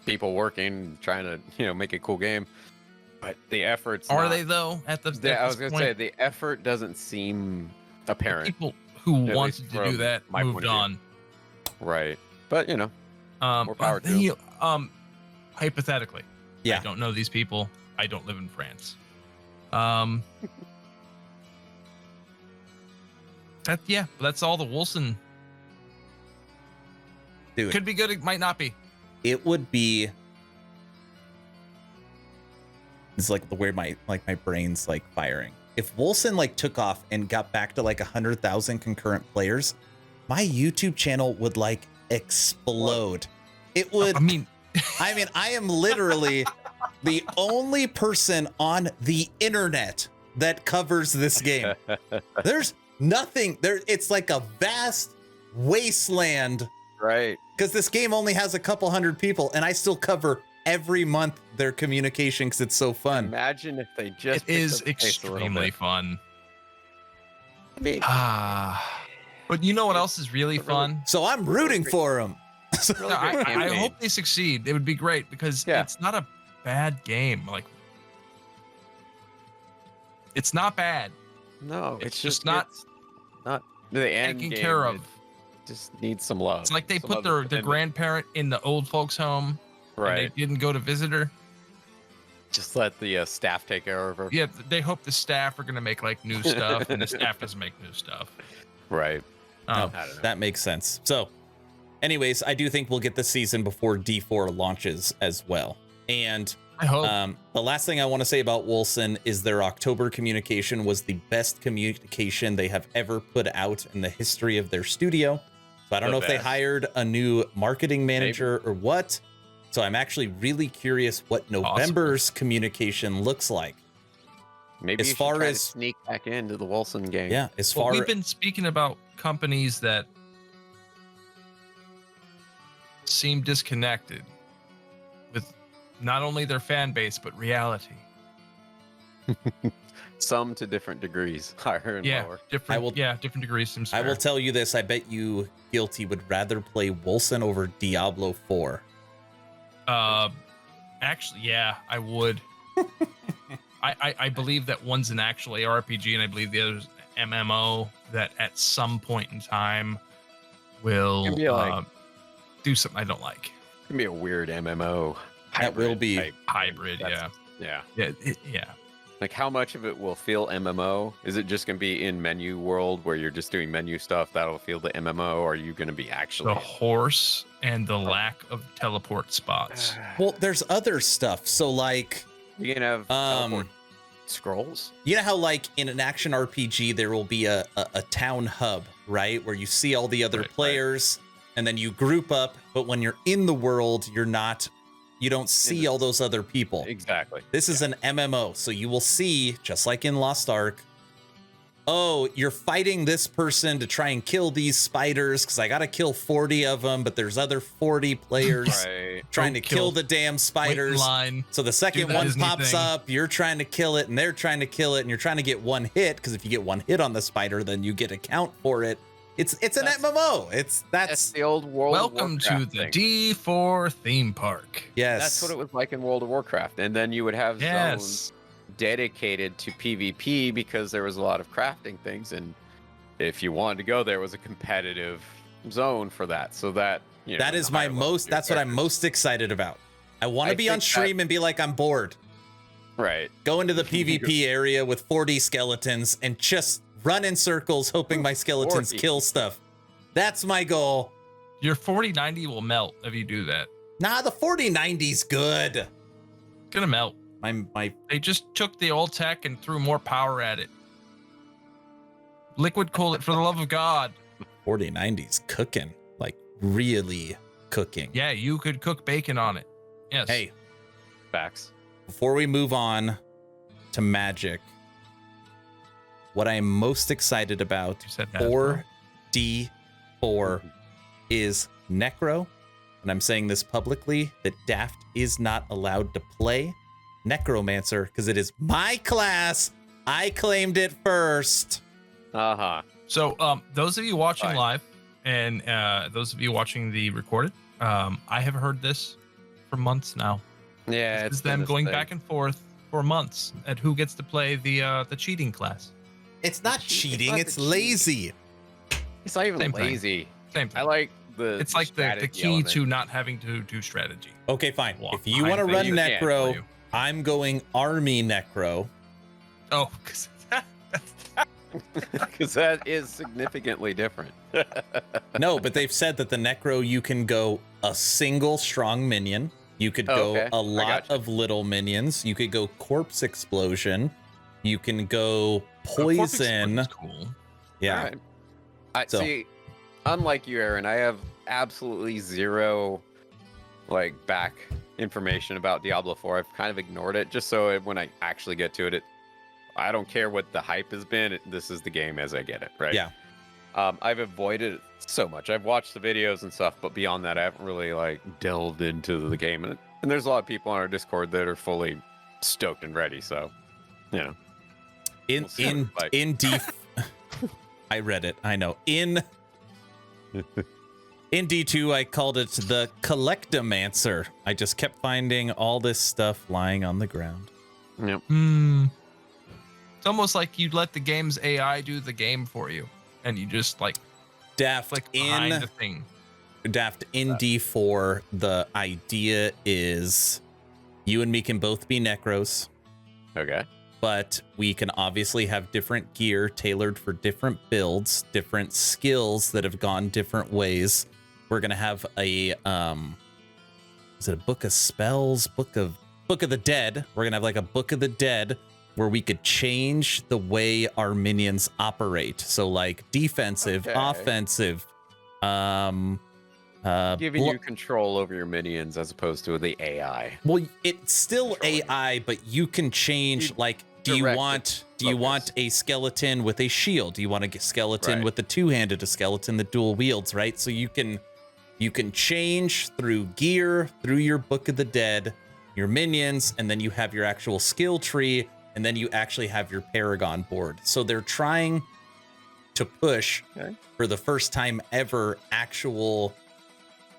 people working, trying to, make a cool game. But the efforts Are they though? At the I was this gonna say point? the effort doesn't seem apparent. People who At wanted least to do from that my moved point of on. Right. But more power to them. Hypothetically, Yeah. I don't know these people. I don't live in France. That's all the WOLCEN. Dude, Could be good. It might not be. it would be. It's like the way my brain's like firing. If WOLCEN took off and got back to 100,000 concurrent players, my YouTube channel would explode. It would. I mean, I am literally the only person on the internet that covers this game. There's nothing there. It's like a vast wasteland Right. because this game only has a couple hundred people, and I still cover every month their communication because it's so fun. Imagine if they just it is picked up the pace a little extremely bit. fun. But you know what else is really fun? So I'm rooting for him. No, I hope they succeed. It would be great because it's not a bad game. Like, it's not bad. No, It's just not the end taken game. care of. It just needs some love. It's like they Some put love their and grandparent in the old folks home. right. And they didn't go to visit her. Just let the staff take care of her. Yeah, they hope the staff are gonna make like new stuff, and the staff doesn't make new stuff. Right. No, I don't know. that makes sense. So, anyways, I do think we'll get the season before D4 launches as well. And I hope. the last thing I want to say about WOLCEN is their October communication was the best communication they have ever put out in the history of their studio. So I don't know if they hired a new marketing manager or what. So I'm actually really curious what November's communication looks like. Maybe as you should far try to as- sneak back into the WOLCEN game. Yeah, as Well, far we've been speaking about companies that seem disconnected with not only their fan base but reality. Some to different degrees, higher and Yeah, lower. different. Different degrees. Seems I will fair. tell you this, I bet you Guilty would rather play WOLCEN over Diablo 4. Actually, yeah, I would. I believe that one's an actual ARPG, and I believe the other's MMO that at some point in time will Can be like- do something I don't like. It can be a weird MMO. That will hybrid be- type. Hybrid, That's- yeah. Yeah. Yeah. Like, how much of it will feel MMO? Is it just going to be in menu world where you're just doing menu stuff that'll feel the MMO? Or are you going to be actually The horse and the lack of teleport spots. Well, there's other stuff. So like, you can have teleport scrolls? you know how like in an action RPG, there will be a town hub, right? Where you see all the other Right. players and then you group up. But when you're in the world, you don't see all those other people. Exactly. This is an MMO, so you will see, just like in Lost Ark, oh, you're fighting this person to try and kill these spiders because I got to kill 40 of them, but there's other 40 players Right. trying Don't to kill the damn Wait in spiders. line. So the second the one Disney pops thing. up, you're trying to kill it, and they're trying to kill it, and you're trying to get one hit, because if you get one hit on the spider, then you get a count for it. It's an That's- MMO. That's That's the old World of Welcome to Warcraft the thing. D4 theme park. yes. That's what it was like in World of Warcraft. And then you would have zones Yes. dedicated to PvP because there was a lot of crafting things. And if you wanted to go, there was a competitive zone for that. So that, you know, That is the my higher level most. That's what I'm characters. most excited about. I want to I be on think stream and be like, I'm bored. Right. Go into the PvP area with 40 skeletons and just run in circles, hoping my skeletons 40. kill stuff. That's my goal. Your 4090 will melt if you do that. Nah, the 4090's good. It's gonna melt. My They just took the old tech and threw more power at it. Liquid cool it for the love of God. 4090's cooking, like really cooking. Yeah, you could cook bacon on it. Yes. Hey, Facts. before we move on to Magic, what I am most excited about You said for D4 is Necro. And I'm saying this publicly, that Daft is not allowed to play Necromancer because it is my class. I claimed it first. Uh-huh. So, those of you watching Fine. live and those of you watching the recorded, I have heard this for months now. Yeah, It's it's been them this going thing. back and forth for months at who gets to play the cheating class. It's not It's cheating, not it's the cheat. lazy. It's not even Same thing. lazy. Same thing. I like the. It's like the strategy key element. to not having to do strategy. Okay, fine. Walk If you want to behind run you can for Necro, you. I'm going Army Necro. Oh, 'cause because that is significantly different. No, but they've said that the Necro, you can go a single strong minion. You could go okay. a I lot gotcha. of little minions. You could go Corpse Explosion. You can go Corpse Poison. Explosion's cool. Yeah. Alright. I So- see. Unlike you, Aaron, I have absolutely zero like back information about Diablo 4. I've kind of ignored it just so when I actually get to it, I don't care what the hype has been. This is the game as I get it, right? Yeah. I've avoided it so much. I've watched the videos and stuff, but beyond that, I haven't really like delved into the game. And there's a lot of people on our Discord that are fully stoked and ready. So, you know, In We'll see what in it's like. in D I read it. I know. In D2, I called it the Collectomancer. I just kept finding all this stuff lying on the ground. Yep. It's almost like you let the game's AI do the game for you, and you just like Daft click behind the thing. Daft in D4, the idea is you and me can both be Necros, Okay. but we can obviously have different gear tailored for different builds, different skills that have gone different ways. We're gonna have a is it a book of spells, book of the dead? We're gonna have like a book of the dead where we could change the way our minions operate. So like defensive, Okay. offensive, Giving you control over your minions as opposed to the AI. well, it's still Controlling. AI, but you can change You like do you direct want the you focus. want a skeleton with a shield? Do you want a skeleton Right. with the two-handed, a skeleton that dual wields, right? So you can change through gear, through your Book of the Dead, your minions, and then you have your actual skill tree, and then you actually have your Paragon board. So they're trying to push Okay. for the first time ever actual,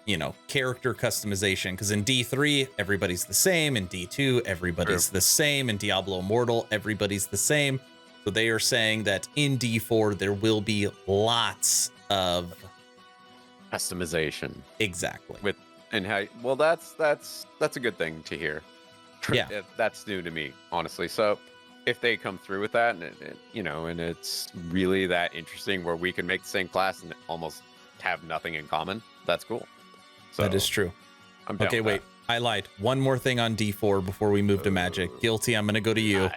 you know, character customization. Because in D3, everybody's the same. In D2, everybody's the same. In Diablo Immortal, everybody's the same. So they are saying that in D4, there will be lots of Customization exactly. with and how well that's a good thing to hear. Yeah. That's new to me, honestly. So if they come through with that and you know, and it's really that interesting where we can make the same class and almost have nothing in common, that's cool. So That is true. I'm down Okay, with wait. I lied. One more thing on D4 before we move to Magic. Guilty, I'm going to go to you.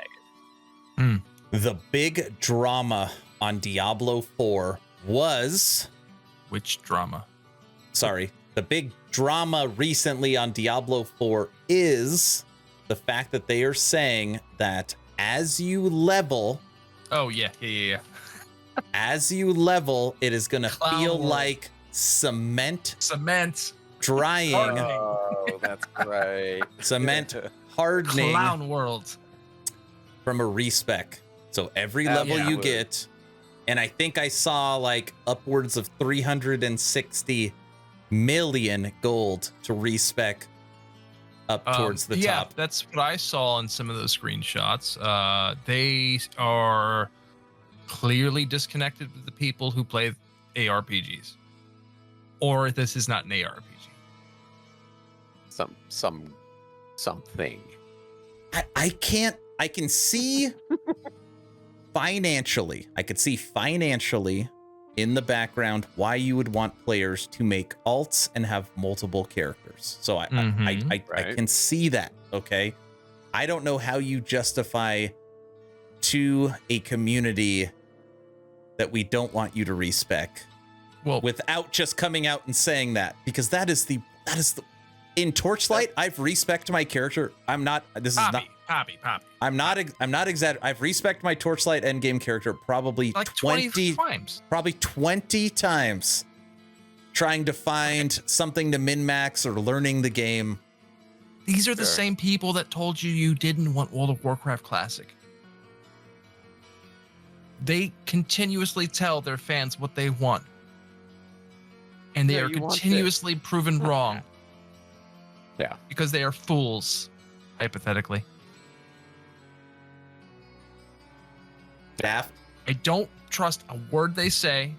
Nice. The big drama on Diablo 4 was... Which drama? Sorry. The big drama recently on Diablo 4 is the fact that they are saying that as you level, Oh yeah. as you level, it is going to Clown feel world. like cement Cement. drying, Oh, that's right. cement hardening Clown world. from a respec. So every level yeah. you get, and I think I saw like upwards of 360 million gold to respec up towards the yeah, top. that's what I saw in some of those screenshots. They are clearly disconnected with the people who play ARPGs, or this is not an ARPG. Something. I can see financially, I could see financially in the background why you would want players to make alts and have multiple characters. So I Right. can see that. Okay. I don't know how you justify to a community that we don't want you to respec Well, without just coming out and saying that, because that is the in Torchlight, I've respected my character. I'm not Poppy. I'm not exaggerating. I've respected my Torchlight endgame character probably Like 20 times. probably 20 times trying to find something to min-max or learning the game. These are the Sure. same people that told you didn't want World of Warcraft Classic. They continuously tell their fans what they want. And they Yeah, are you want continuously proven wrong. Yeah. Because they are fools, hypothetically. Daft. I don't trust a word they say,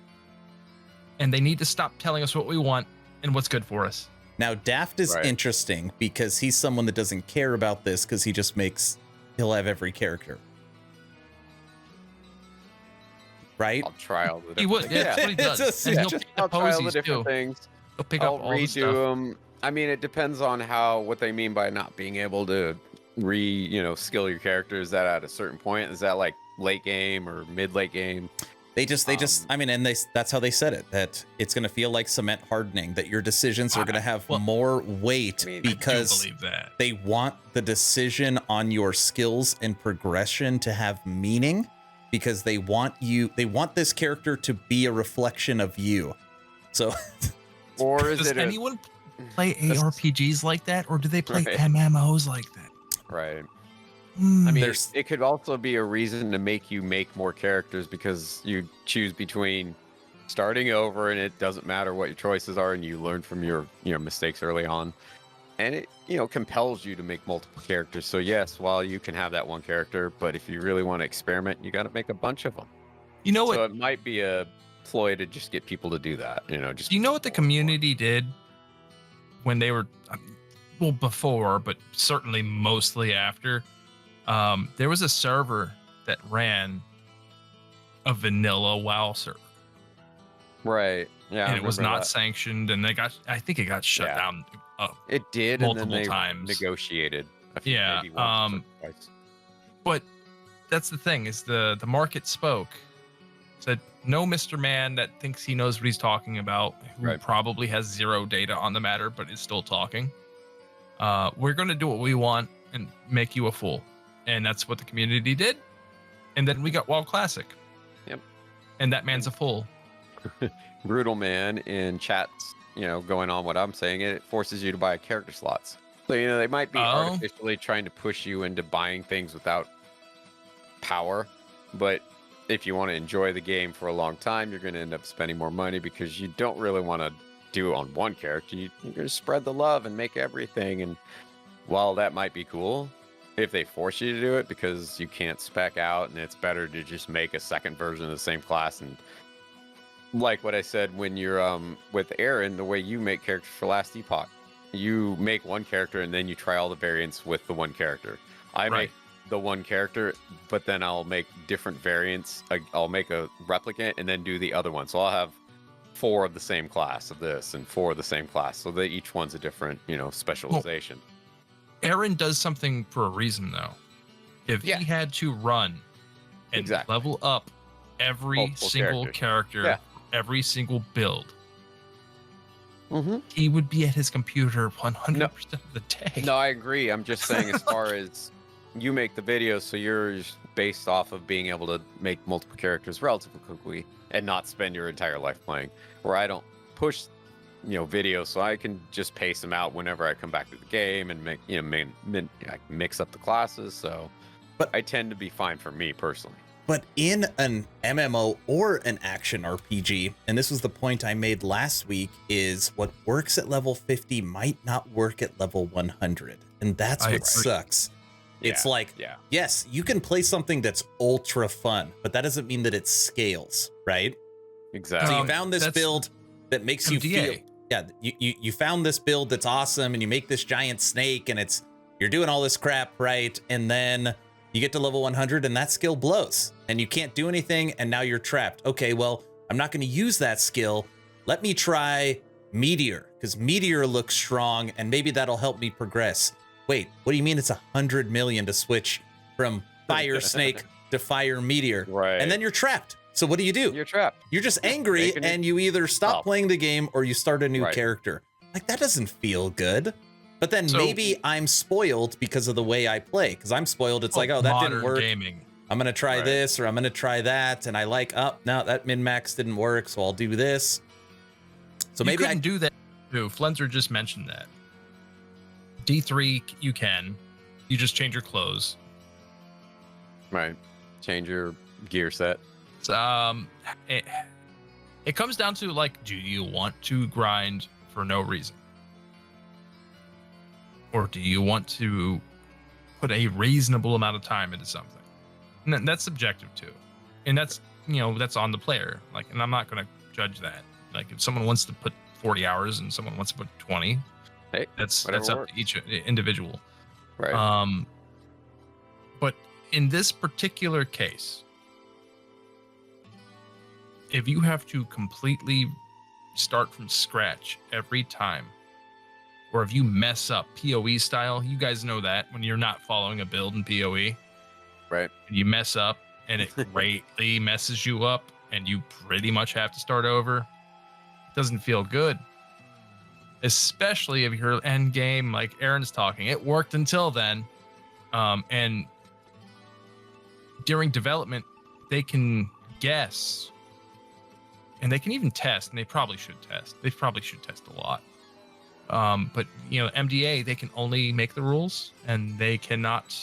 and they need to stop telling us what we want and what's good for us. Now, Daft is Right. interesting because he's someone that doesn't care about this because he'll have every character. Right? I'll try all the different He would. things. Yeah, that's what he does. Just- And yeah, he'll just- pick the I'll try all the posies different too. things. He'll pick I'll up all the redo stuff. them. I mean, it depends on what they mean by not being able to skill your characters. Is that at a certain point? Is that like late game or mid-late game? They just, I mean, and that's how they said it, that it's going to feel like cement hardening, that your decisions are going to have Well, more weight I mean, I do because believe that. they want the decision on your skills and progression to have meaning, because they want this character to be a reflection of you. So Or is Does it anyone play ARPGs like that, or do they play Right. MMOs like that? right? I mean, There's- it could also be a reason to make you make more characters because you choose between starting over and it doesn't matter what your choices are and you learn from your mistakes early on. And it compels you to make multiple characters. So yes, while you can have that one character, but if you really want to experiment, you got to make a bunch of them. You know So what? it might be a ploy to just get people to do that. Just Do you know what the community did when they were, well, before, but certainly mostly after? There was a server that ran a vanilla WoW server. Right. Yeah. And it was remember not that. sanctioned, and I think it got shut Yeah. down. It did, multiple and then they times. negotiated. I think Yeah, maybe once or twice. But that's the thing, is the market spoke. Said, no Mr. Man that thinks he knows what he's talking about, who Right. probably has zero data on the matter, but is still talking. We're going to do what we want and make you a fool. And that's what the community did. And then we got WoW Classic. Yep. And that man's a fool. Brutal Man in chats, going on what I'm saying, it forces you to buy character slots. So, they might be Oh. artificially trying to push you into buying things without power. But if you want to enjoy the game for a long time, you're going to end up spending more money because you don't really want to do it on one character. You're going to spread the love and make everything. And while that might be cool, if they force you to do it because you can't spec out and it's better to just make a second version of the same class. And like what I said when you're with Aaron, the way you make characters for Last Epoch, you make one character and then you try all the variants with the one character. I Right. make the one character, but then I'll make different variants. I'll make a replicant and then do the other one. So I'll have 4 of the same class of this and 4 of the same class. So that each one's a different, specialization. Aaron does something for a reason, though. If Yeah. he had to run and Exactly. level up every Multiple single characters. character, Yeah. every single build, Mm-hmm. he would be at his computer 100% of the day. No, I agree. I'm just saying, as far as you make the videos, so you're based off of being able to make multiple characters relatively quickly and not spend your entire life playing. Where I don't push, videos, so I can just pace them out whenever I come back to the game and make, I mix up the classes. So, But- I tend to be fine for me personally. But in an MMO or an action RPG, and this was the point I made last week, is what works at level 50 might not work at level 100. And that's I what agree. sucks. It's Yeah, like, yeah. yes, you can play something that's ultra fun, but that doesn't mean that it scales, right? Exactly. So you found this that's build that makes you MDA. feel, yeah, you found this build that's awesome, and you make this giant snake, and you're doing all this crap, right? And then you get to level 100 and that skill blows and you can't do anything, and now you're trapped. Okay, well, I'm not going to use that skill. Let me try Meteor, because Meteor looks strong and maybe that'll help me progress. Wait, what do you mean it's 100 million to switch from Fire Snake to Fire Meteor? Right. And then you're trapped. So what do? You're trapped. You're just angry, Making it- and you either stop Oh. playing the game or you start a new Right. character. Like, that doesn't feel good. But then So- maybe I'm spoiled because of the way I play. Because I'm spoiled. It's like, oh, that didn't modern work. gaming. I'm going to try Right. this, or I'm going to try that. And I like, oh, no, that min-max didn't work, so I'll do this. So You maybe I couldn't do that too. Flenser just mentioned that. D3, you can. You just change your clothes. Right. Change your gear set. It's, it comes down to, like, do you want to grind for no reason? Or do you want to put a reasonable amount of time into something? And that's subjective too. And that's, that's on the player. Like, and I'm not going to judge that. Like, if someone wants to put 40 hours and someone wants to put 20, Hey, that's whatever up works. to each individual. Right. But in this particular case, if you have to completely start from scratch every time, or if you mess up PoE style, you guys know that when you're not following a build in PoE, Right. and you mess up and it greatly messes you up and you pretty much have to start over, it doesn't feel good. Especially if you're end game, like Aaron's talking. It worked until then. And during development, they can guess, and they can even test, and they probably should test. They probably should test a lot. But MDA, they can only make the rules, and they cannot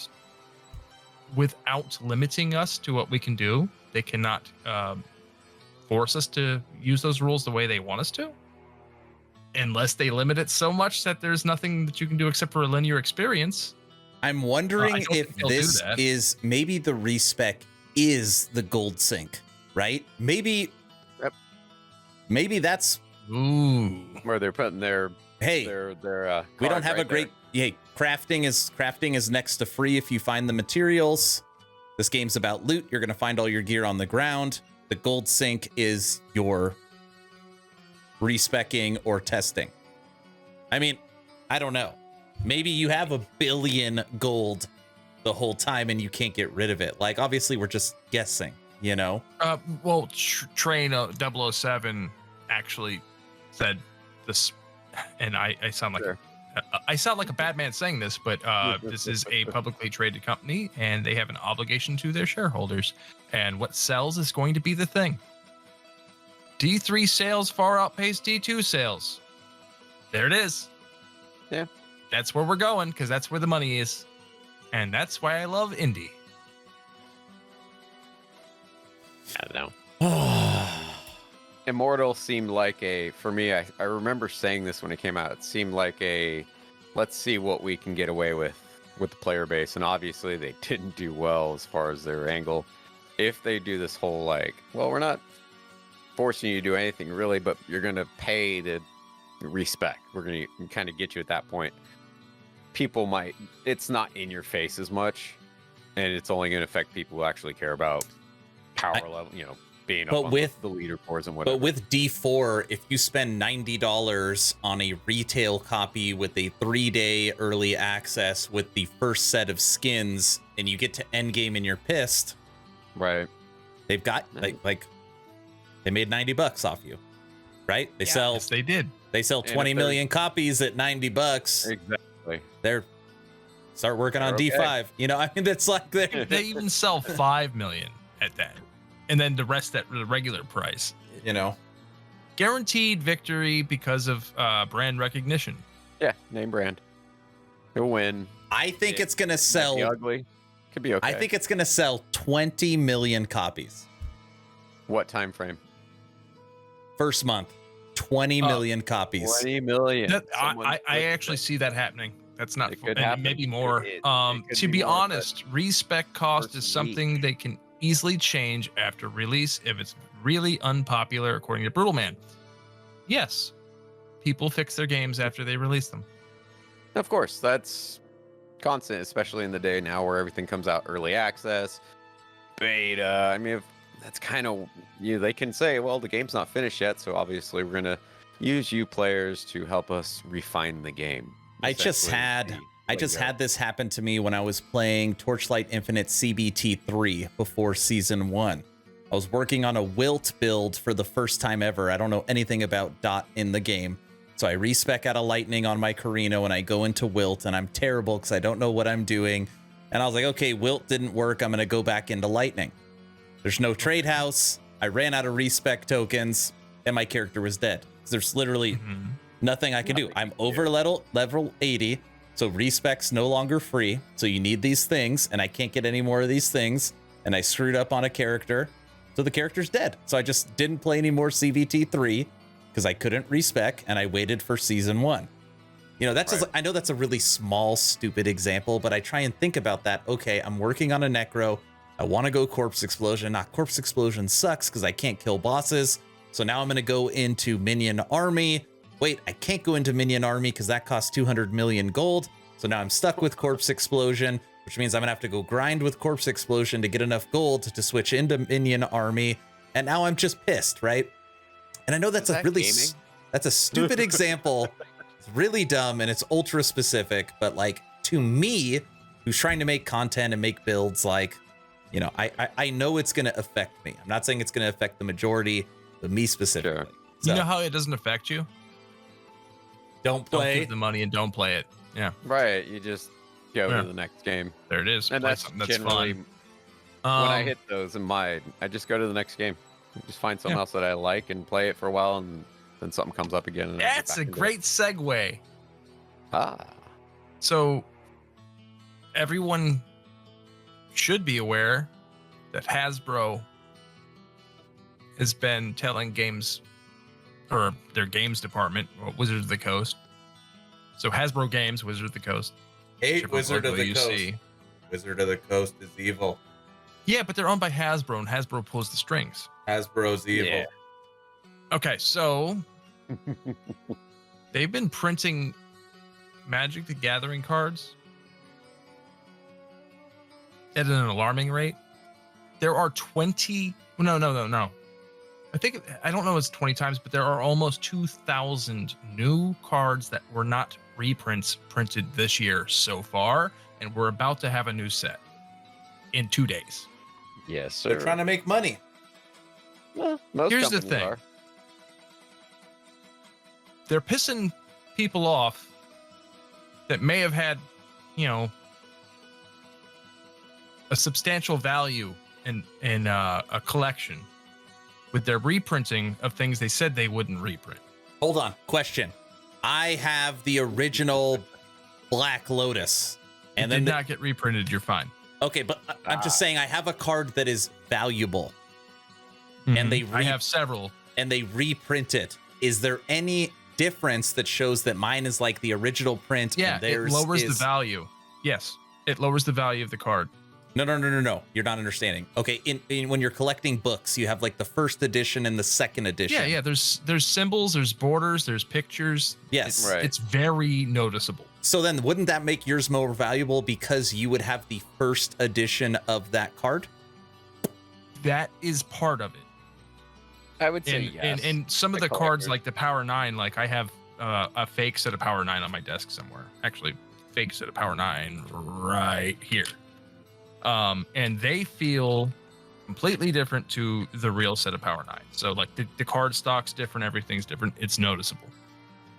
without limiting us to what we can do. They cannot force us to use those rules the way they want us to, unless they limit it so much that there's nothing that you can do except for a linear experience. I'm wondering don't if think they'll do this that. is maybe the respec is the gold sync, right? Maybe, Yep. maybe that's, Ooh. Where they're putting their hey, we don't cards have a right great, hey, crafting is next to free if you find the materials. This game's about loot. You're going to find all your gear on the ground. The gold sync is your respecking or testing. I mean, I don't know. Maybe you have 1 billion gold the whole time and you can't get rid of it. Like, obviously, we're just guessing, you know? Well, Train 007 actually said this, and I sound like Sure. I sound like a bad man saying this, but this is a publicly traded company, and they have an obligation to their shareholders. And what sells is going to be the thing. D3 sales far outpace D2 sales. There it is. Yeah. That's where we're going, because that's where the money is. And that's why I love indie. I don't know. Immortal seemed like for me, I remember saying this when it came out. It seemed like let's see what we can get away with the player base. And obviously they didn't do well as far as their angle. If they do this whole well, we're not forcing you to do anything really, but you're going to pay the respect. We're going to kind of get you at that point. People it's not in your face as much, and it's only going to affect people who actually care about power level, being up on the leaderboards and whatever. But with D4, if you spend $90 on a retail copy with a 3-day early access with the first set of skins, and you get to endgame and you're pissed, right? They've got like they made $90 off you, right? They sell. Yes, they did. They sell 20 million copies at $90. Exactly. They're start working on They're D5. okay. You know, I mean, that's like They even sell 5 million at that, and then the rest at the regular price. you know. Guaranteed victory because of brand recognition. Yeah, name brand. He'll win. I think it's gonna Might sell. be ugly. Could be okay. I think it's gonna sell 20 million copies. What time frame? First month, 20 million copies. 20 million. That, Someone I clicked actually see that happening. That's not, It could and happen. maybe more. It could To be be more, but honest, respec cost is first something they can easily change after release if it's really unpopular, according to Brutal Man. Yes, people fix their games after they release them. Of course, that's constant, especially in the day now where everything comes out early access, beta. I mean, that's kind of they can say, well, the game's not finished yet, so obviously we're gonna use you players to help us refine the game. I just had this happen to me when I was playing Torchlight Infinite CBT3 before Season 1. I was working on a Wilt build for the first time ever. I don't know anything about Dot in the game. So I respec out of Lightning on my Carino and I go into Wilt and I'm terrible because I don't know what I'm doing. And I was like, okay, Wilt didn't work. I'm going to go back into Lightning. There's no trade house. I ran out of respec tokens and my character was dead. There's literally nothing I can do. I'm over level 80. So respec's no longer free. So you need these things and I can't get any more of these things. And I screwed up on a character. So the character's dead. So I just didn't play any more CVT3 because I couldn't respec and I waited for Season 1. You know, that's I know that's a really small, stupid example, but I try and think about that. Okay, I'm working on a Necro. I want to go Corpse Explosion. Corpse Explosion sucks because I can't kill bosses. So now I'm going to go into Minion Army. Wait, I can't go into Minion Army because that costs 200 million gold. So now I'm stuck with Corpse Explosion, which means I'm going to have to go grind with Corpse Explosion to get enough gold to switch into Minion Army. And now I'm just pissed, right? And I know that's that's a stupid example. It's really dumb and it's ultra specific, but like to me, who's trying to make content and make builds, like, you know, I know it's going to affect me. I'm not saying it's going to affect the majority, but me specifically. Sure. So, You know how it doesn't affect you? don't Don't play. give the money and don't play it. Yeah, Right, you just go Yeah. to the next game. there it is. And Play that's something that's generally fun. when I hit those in my, I just go to the next game. Just find something else that I like and play it for a while, and then something comes up again. And I get That's back a into it. great segue. Ah, So everyone should be aware that Hasbro has been telling games, or their games department, or Wizards of the Coast. So Hasbro Games, Wizards of the Coast. Hate Wizard of the you Coast. see. Wizard of the Coast is evil. Yeah, but they're owned by Hasbro, and Hasbro pulls the strings. Hasbro's evil. Yeah. Okay, so they've been printing Magic the Gathering cards at an alarming rate. There are 20. No. I don't know if it's 20 times, but there are almost 2,000 new cards that were not reprints printed this year so far, and we're about to have a new set in 2 days. Yes, sir. They're trying to make money. Well, most Here's the companies thing. are. They're pissing people off that may have had, a substantial value in a collection with their reprinting of things they said they wouldn't reprint. Hold on. Question. I have the original Black Lotus. And And did then not get reprinted. You're fine. okay, but I'm just saying I have a card that is valuable. And they I have several. and they reprint it. Is there any difference that shows that mine is like the original print Yeah, and it theirs lowers is... the value. Yes, it lowers the value of the card. No. You're not understanding. Okay, in when you're collecting books, you have like the first edition and the second edition. Yeah. There's symbols, there's borders, there's pictures. Yes. Right. It's very noticeable. So then wouldn't that make yours more valuable because you would have the first edition of that card? That is part of it. I would say And, yes. and some of The the cards, collector. like the Power 9, like I have a fake set of Power 9 on my desk somewhere. Actually, fake set of Power 9 right here. And they feel completely different to the real set of Power 9. So like the card stock's different, everything's different. It's noticeable.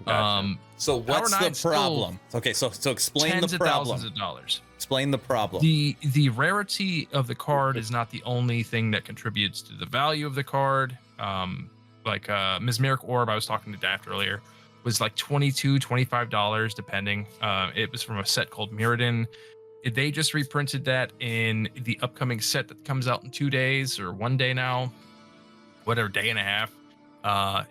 Gotcha. So what's Power the 9's still problem? Okay, so explain Tens the of thousands problem. of dollars. Explain the problem. The rarity of the card is not the only thing that contributes to the value of the card. Like Mesmeric Orb, I was talking to Daft earlier, was like $22, $25 depending. It was from a set called Mirrodin. They just reprinted that in the upcoming set that comes out in 2 days or 1 day now, whatever, day and a half.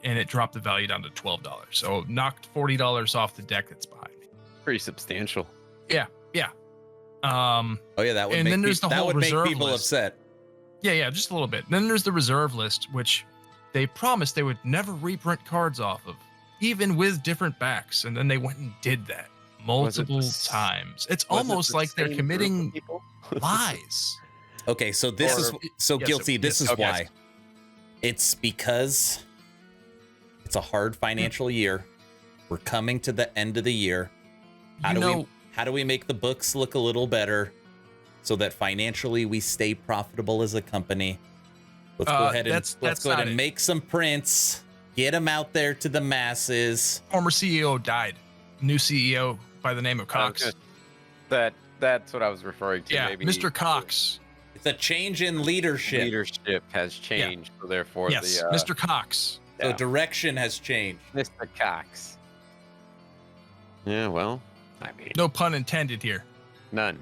And it dropped the value down to $12. So knocked $40 off the deck that's behind me. Pretty substantial. Yeah. Oh yeah, that would and make, then there's the that whole would make reserve people list. upset. Yeah, just a little bit. Then there's the reserve list, which they promised they would never reprint cards off of, even with different backs. And then they went and did that multiple times. It's Was it almost the like they're same group of committing people? lies. Okay, so this is Or- so yes, guilty. This yes, is okay. why. It's because it's a hard financial year. We're coming to the end of the year. How do we make the books look a little better so that financially we stay profitable as a company? Let's go ahead and that's not it. make some prints, get them out there to the masses. Former CEO died. New CEO by the name of Cox. That's what I was referring to. Yeah, Maybe Mr. Cox. It's a change in leadership. Leadership has changed, so therefore Yes, the Mr. Cox. So yeah. direction has changed. Mr. Cox. Yeah, well, I mean, No pun intended here. none.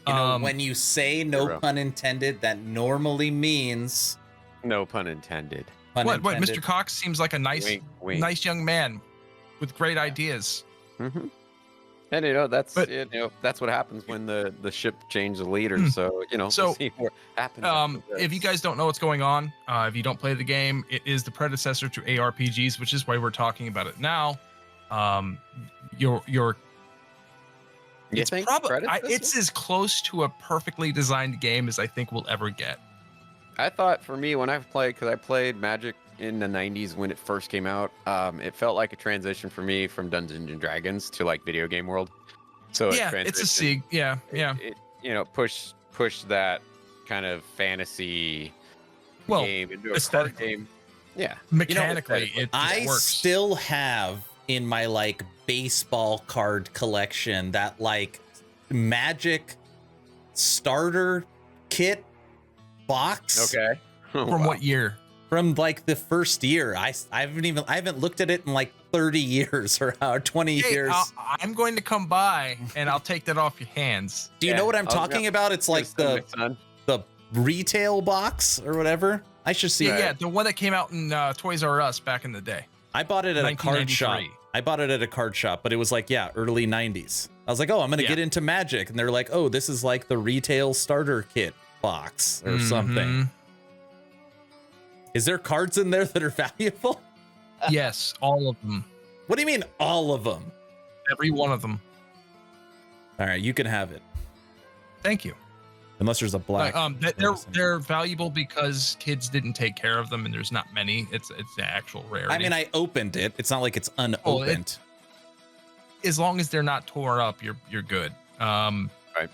You know, when you say no Zero. pun intended, that normally means No pun intended. pun What? intended. Mr. Cox seems like a nice, Wink. nice young man with great ideas. Mm-hmm. And that's But- that's what happens when the ship changes the leader. So So, we'll see what happens. after If you this. guys don't know what's going on, if you don't play the game, it is the predecessor to ARPGs, which is why we're talking about it now. Your You it's think probably predecessor? it's as close to a perfectly designed game as I think we'll ever get. I thought for me when I played, because I played Magic in the 90s when it first came out, it felt like a transition for me from Dungeons and Dragons to like video game world. So Yeah, it's a sig. Yeah. It push that kind of fantasy Well, game into a card aesthetically. game. Yeah. Mechanically, it I works. still have in my like baseball card collection that like Magic starter kit box. Okay. From what year? from like the first year. I haven't looked at it in like 30 years or 20 years. I'm going to come by and I'll take that off your hands. Do you know what I'm talking about? It's like the retail box or whatever. I should see. Yeah, the one that came out in Toys R Us back in the day. I bought it at a card shop. But it was like, early 90s. I was like, oh, I'm going to get into Magic. And they're like, oh, this is like the retail starter kit box or something. Is there cards in there that are valuable? Yes, all of them. What do you mean, all of them? Every one of them. All right, you can have it. Thank you. Unless there's a black. They're valuable because kids didn't take care of them, and there's not many. It's an actual rarity. I mean, I opened it. It's not like it's unopened. As long as they're not tore up, you're good. Right.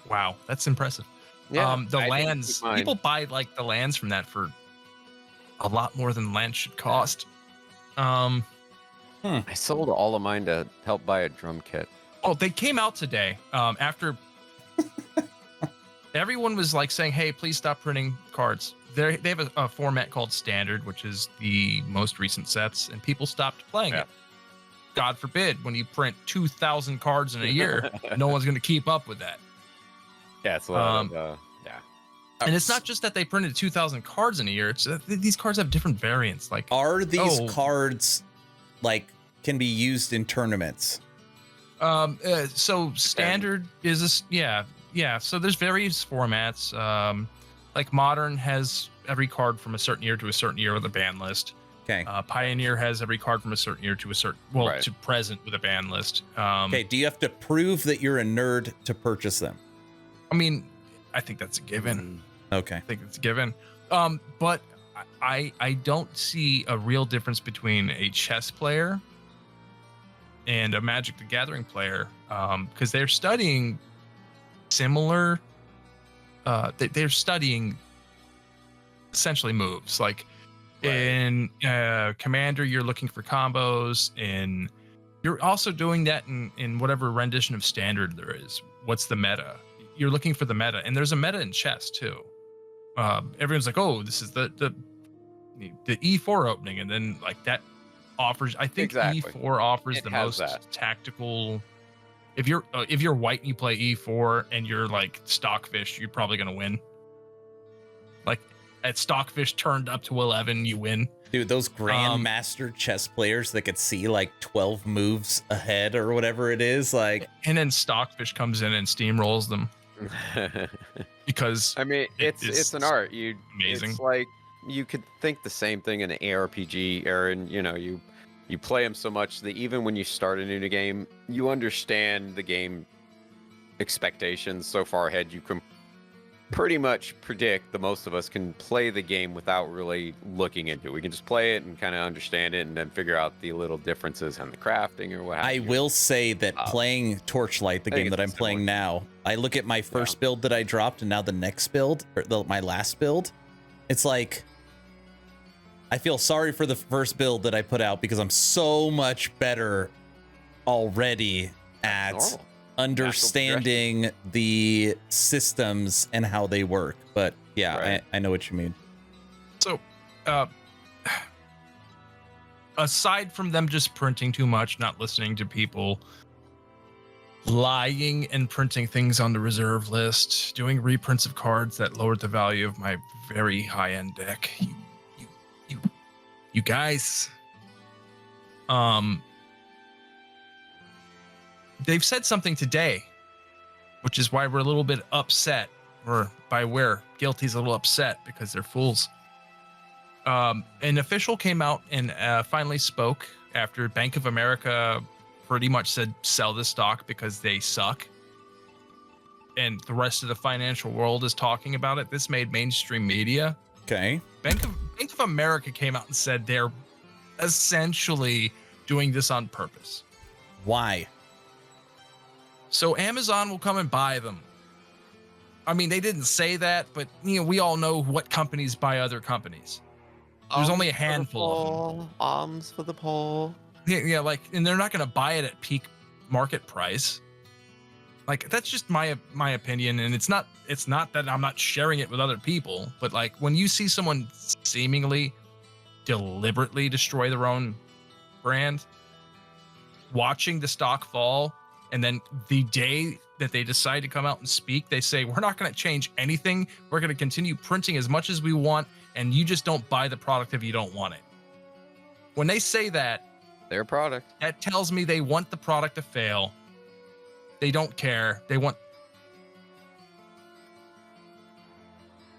Wow, that's impressive. Yeah, the lands, people buy like the lands from that for a lot more than land should cost. I sold all of mine to help buy a drum kit. Oh, they came out today after everyone was like saying, hey, please stop printing cards. They have a format called Standard, which is the most recent sets, and people stopped playing it. God forbid, when you print 2,000 cards in a year, no one's going to keep up with that. Yeah, it's a lot And it's not just that they printed 2,000 cards in a year. It's these cards have different variants. Like, are these cards like can be used in tournaments? So Standard is so there's various formats. Like Modern has every card from a certain year to a certain year with a ban list. Okay. Pioneer has every card from a certain year to a certain to present with a ban list. Okay. Do you have to prove that you're a nerd to purchase them? I mean, I think that's a given. Okay. I think it's a given. But I don't see a real difference between a chess player and a Magic the Gathering player, because they're studying similar. They're studying essentially moves. Like in Commander, you're looking for combos, and you're also doing that in whatever rendition of Standard there is. What's the meta? You're looking for the meta, and there's a meta in chess too. Everyone's like, oh, this is the E4 opening, and then like that offers. I think E4 offers the most tactical. If you're white and you play E4 and you're like Stockfish, you're probably gonna win. Like at Stockfish turned up to 11, you win. Dude, those grandmaster chess players that could see like 12 moves ahead or whatever it is, like. And then Stockfish comes in and steamrolls them. Because I mean, it's an art. Amazing. It's like you could think the same thing in an ARPG, Aaron. You know, you play them so much that even when you start a new game, you understand the game expectations so far ahead. You can pretty much predict. The most of us can play the game without really looking into it. We can just play it and kind of understand it, and then figure out the little differences in the crafting or what have you. I will say that playing Torchlight, the game that I'm playing now, I look at my first build that I dropped and now the next build, or my last build. It's like, I feel sorry for the first build that I put out because I'm so much better already at understanding the systems and how they work. But yeah, I know what you mean. So, aside from them just printing too much, not listening to people, lying and printing things on the reserve list, doing reprints of cards that lowered the value of my very high-end deck, you guys, they've said something today, which is why we're a little bit upset, or by where Guilty's a little upset because they're fools. An official came out and finally spoke after Bank of America pretty much said sell this stock because they suck. And the rest of the financial world is talking about it. This made mainstream media. Okay. Bank of America came out and said they're essentially doing this on purpose. Why? So Amazon will come and buy them. I mean, they didn't say that, but we all know what companies buy other companies. There's only a handful of them. Arms for the poor. Yeah, like, and they're not going to buy it at peak market price. Like that's just my opinion, and it's not that I'm not sharing it with other people, but like when you see someone seemingly deliberately destroy their own brand, watching the stock fall, and then the day that they decide to come out and speak, they say, we're not going to change anything. We're going to continue printing as much as we want, and you just don't buy the product if you don't want it. When they say that, Their product. that tells me they want the product to fail. They don't care. They want.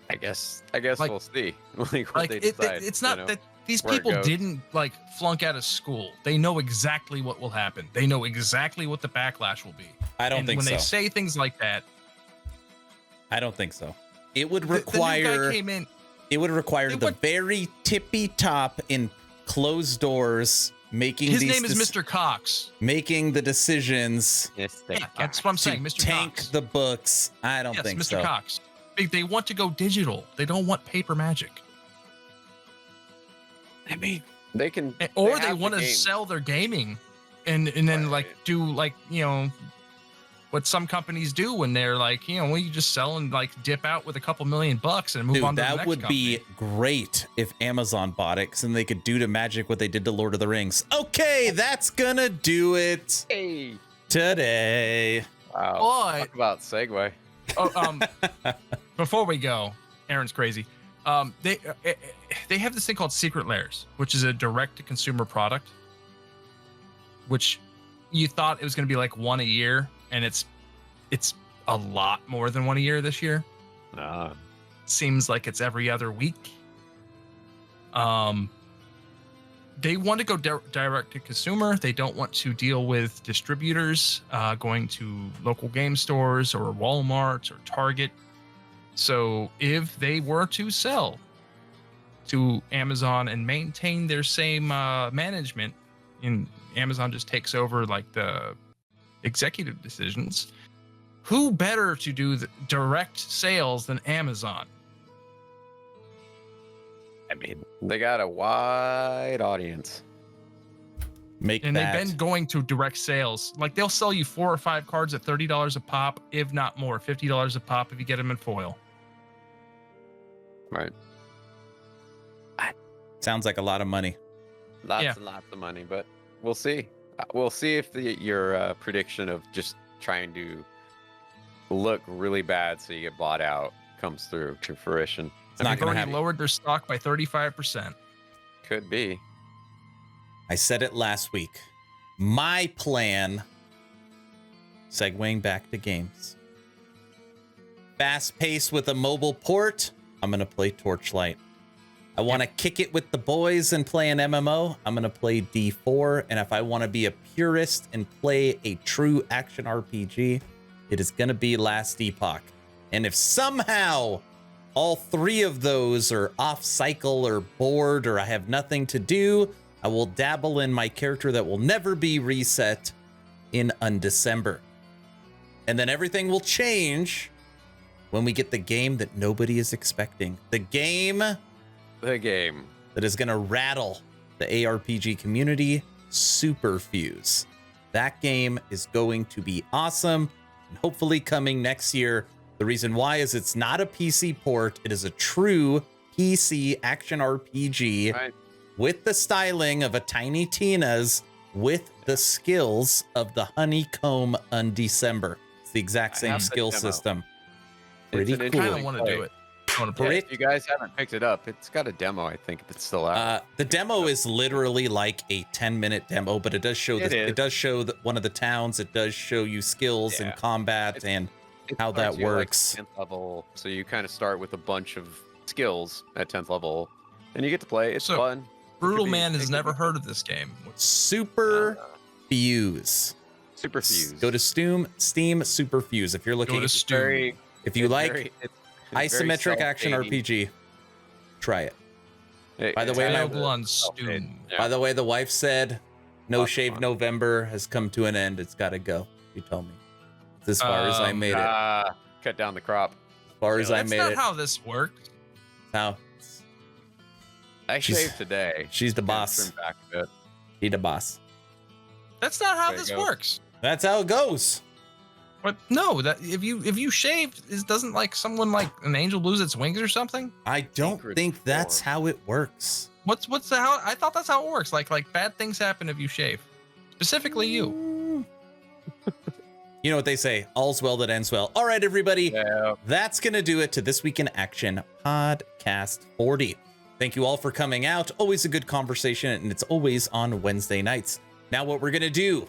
I guess Like- we'll see. Like what Like they it, decide. it's not you know? that these where it people goes. didn't like flunk out of school. They know exactly what will happen. They know exactly what the backlash will be. I don't And think when so. they say things like that, I don't think so. It would the new require guy came in. it would require It the would- very tippy top in closed doors making His these name is Mr. Cox. making the decisions Yes, they Yeah, that's what I'm to saying, Mr. tank Cox. the books. I don't Yes, think Mr. so. Cox. They want to go digital. They don't want paper magic. I mean, they can. Or they have the want to games. sell their gaming and then like Right. do like, you know, what some companies do when they're like, you know, well, you just sell and like dip out with a couple $1,000,000 and move Dude, on to the that next would company. be great if Amazon bought it, 'cause then they could do to Magic what they did to Lord of the Rings. Okay, that's gonna do it Hey. today. Wow. But Talk about segue. before we go, Aaron's crazy. They have this thing called Secret Lairs, which is a direct to consumer product, which you thought it was going to be like one a year, and it's a lot more than one a year this year. Seems like it's every other week. They want to go direct to consumer. They don't want to deal with distributors going to local game stores or Walmart or Target. So if they were to sell to Amazon and maintain their same management, and Amazon just takes over like the executive decisions, who better to do the direct sales than Amazon? I mean, they got a wide audience. Make And that. they've been going to direct sales. Like they'll sell you 4 or 5 cards at $30 a pop, if not more, $50 a pop if you get them in foil. Right. Sounds like a lot of money. Lots Yeah. and lots of money, but we'll see. We'll see if your prediction of just trying to look really bad so you get bought out comes through to fruition. It's not They've gonna already happen. lowered their stock by 35%. Could be. I said it last week. My plan, segueing back to games. Fast pace with a mobile port. I'm going to play Torchlight. I want to kick it with the boys and play an MMO. I'm going to play D4. And if I want to be a purist and play a true action RPG, it is going to be Last Epoch. And if somehow all 3 of those are off cycle or bored or I have nothing to do, I will dabble in my character that will never be reset in Undecember. And then everything will change when we get the game that nobody is expecting. The game that is going to rattle the ARPG community, Superfuse. That game is going to be awesome and hopefully coming next year. The reason why is it's not a PC port. It is a true PC action RPG Right. with the styling of a Tiny Tina's with the skills of the Honeycomb Undecember. It's the exact I same have the skill demo. system. It's Pretty an cool. I kind of Interesting want to play. do it. I want to Yeah, play if you guys haven't picked it up, it's got a demo, I think, if it's still out. The demo is literally like a 10-minute demo, but it does show It is. it does show one of the towns. It does show you skills and Yeah. combat It's- and It how that starts you at, like, works. 10th level, so you kind of start with a bunch of skills at 10th level, and you get to play. It's So, fun. Brutal be- Man it has could never be- heard of this game. Super Fuse. Super Fuse. Go to Steam Superfuse if you're looking. Go to Steam. Very, If you it's like very- it's isometric very action self-aiding. RPG, try it. By the It's way, kind my- of Available on self-made. Steam. Yeah. By the way, the wife said, "No Lots of Shave fun. November has come to an end. It's got to go." She told me. It's as far as I made it. As Cut down the crop. far as I That's made not it. how this works. How? I She's- shaved today. She's the Gotta boss. trim back a bit. He the boss. That's not how There you this go. works. That's how it goes. But no, that if you shave, doesn't like someone like an angel lose its wings or something? I don't Secret think that's door. how it works. What's the how? I thought that's how it works. Like bad things happen if you shave, specifically you. You know what they say, all's well that ends well. All right, everybody, Yeah. that's going to do it to This Week in Action Podcast 40. Thank you all for coming out. Always a good conversation, and it's always on Wednesday nights. Now what we're going to do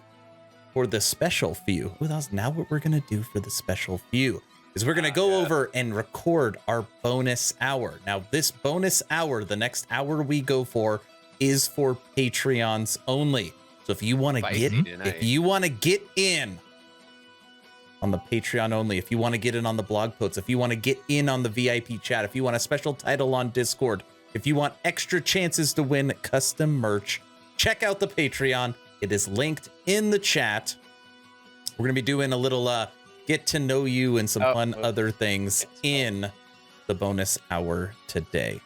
for the special few, now what we're going to do for the special few is we're going to go over and record our bonus hour. Now, this bonus hour, the next hour we go for, is for Patreons only. So if you want to get in on the Patreon only, if you want to get in on the blog posts, if you want to get in on the VIP chat, if you want a special title on Discord, if you want extra chances to win custom merch, check out the Patreon. It is linked in the chat. We're going to be doing a little get to know you and some fun other things in the bonus hour today.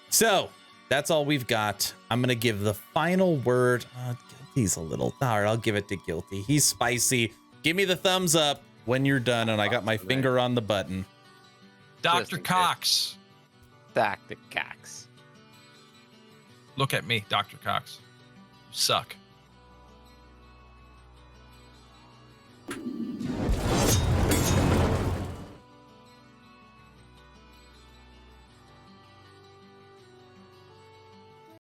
So that's all we've got. I'm going to give the final word. Guilty's a little, all right, I'll give it to Guilty. He's spicy. Give me the thumbs up when you're done, and I got my finger on the button. Dr. Cox. Dr. Cox. Look at me, Dr. Cox. You suck.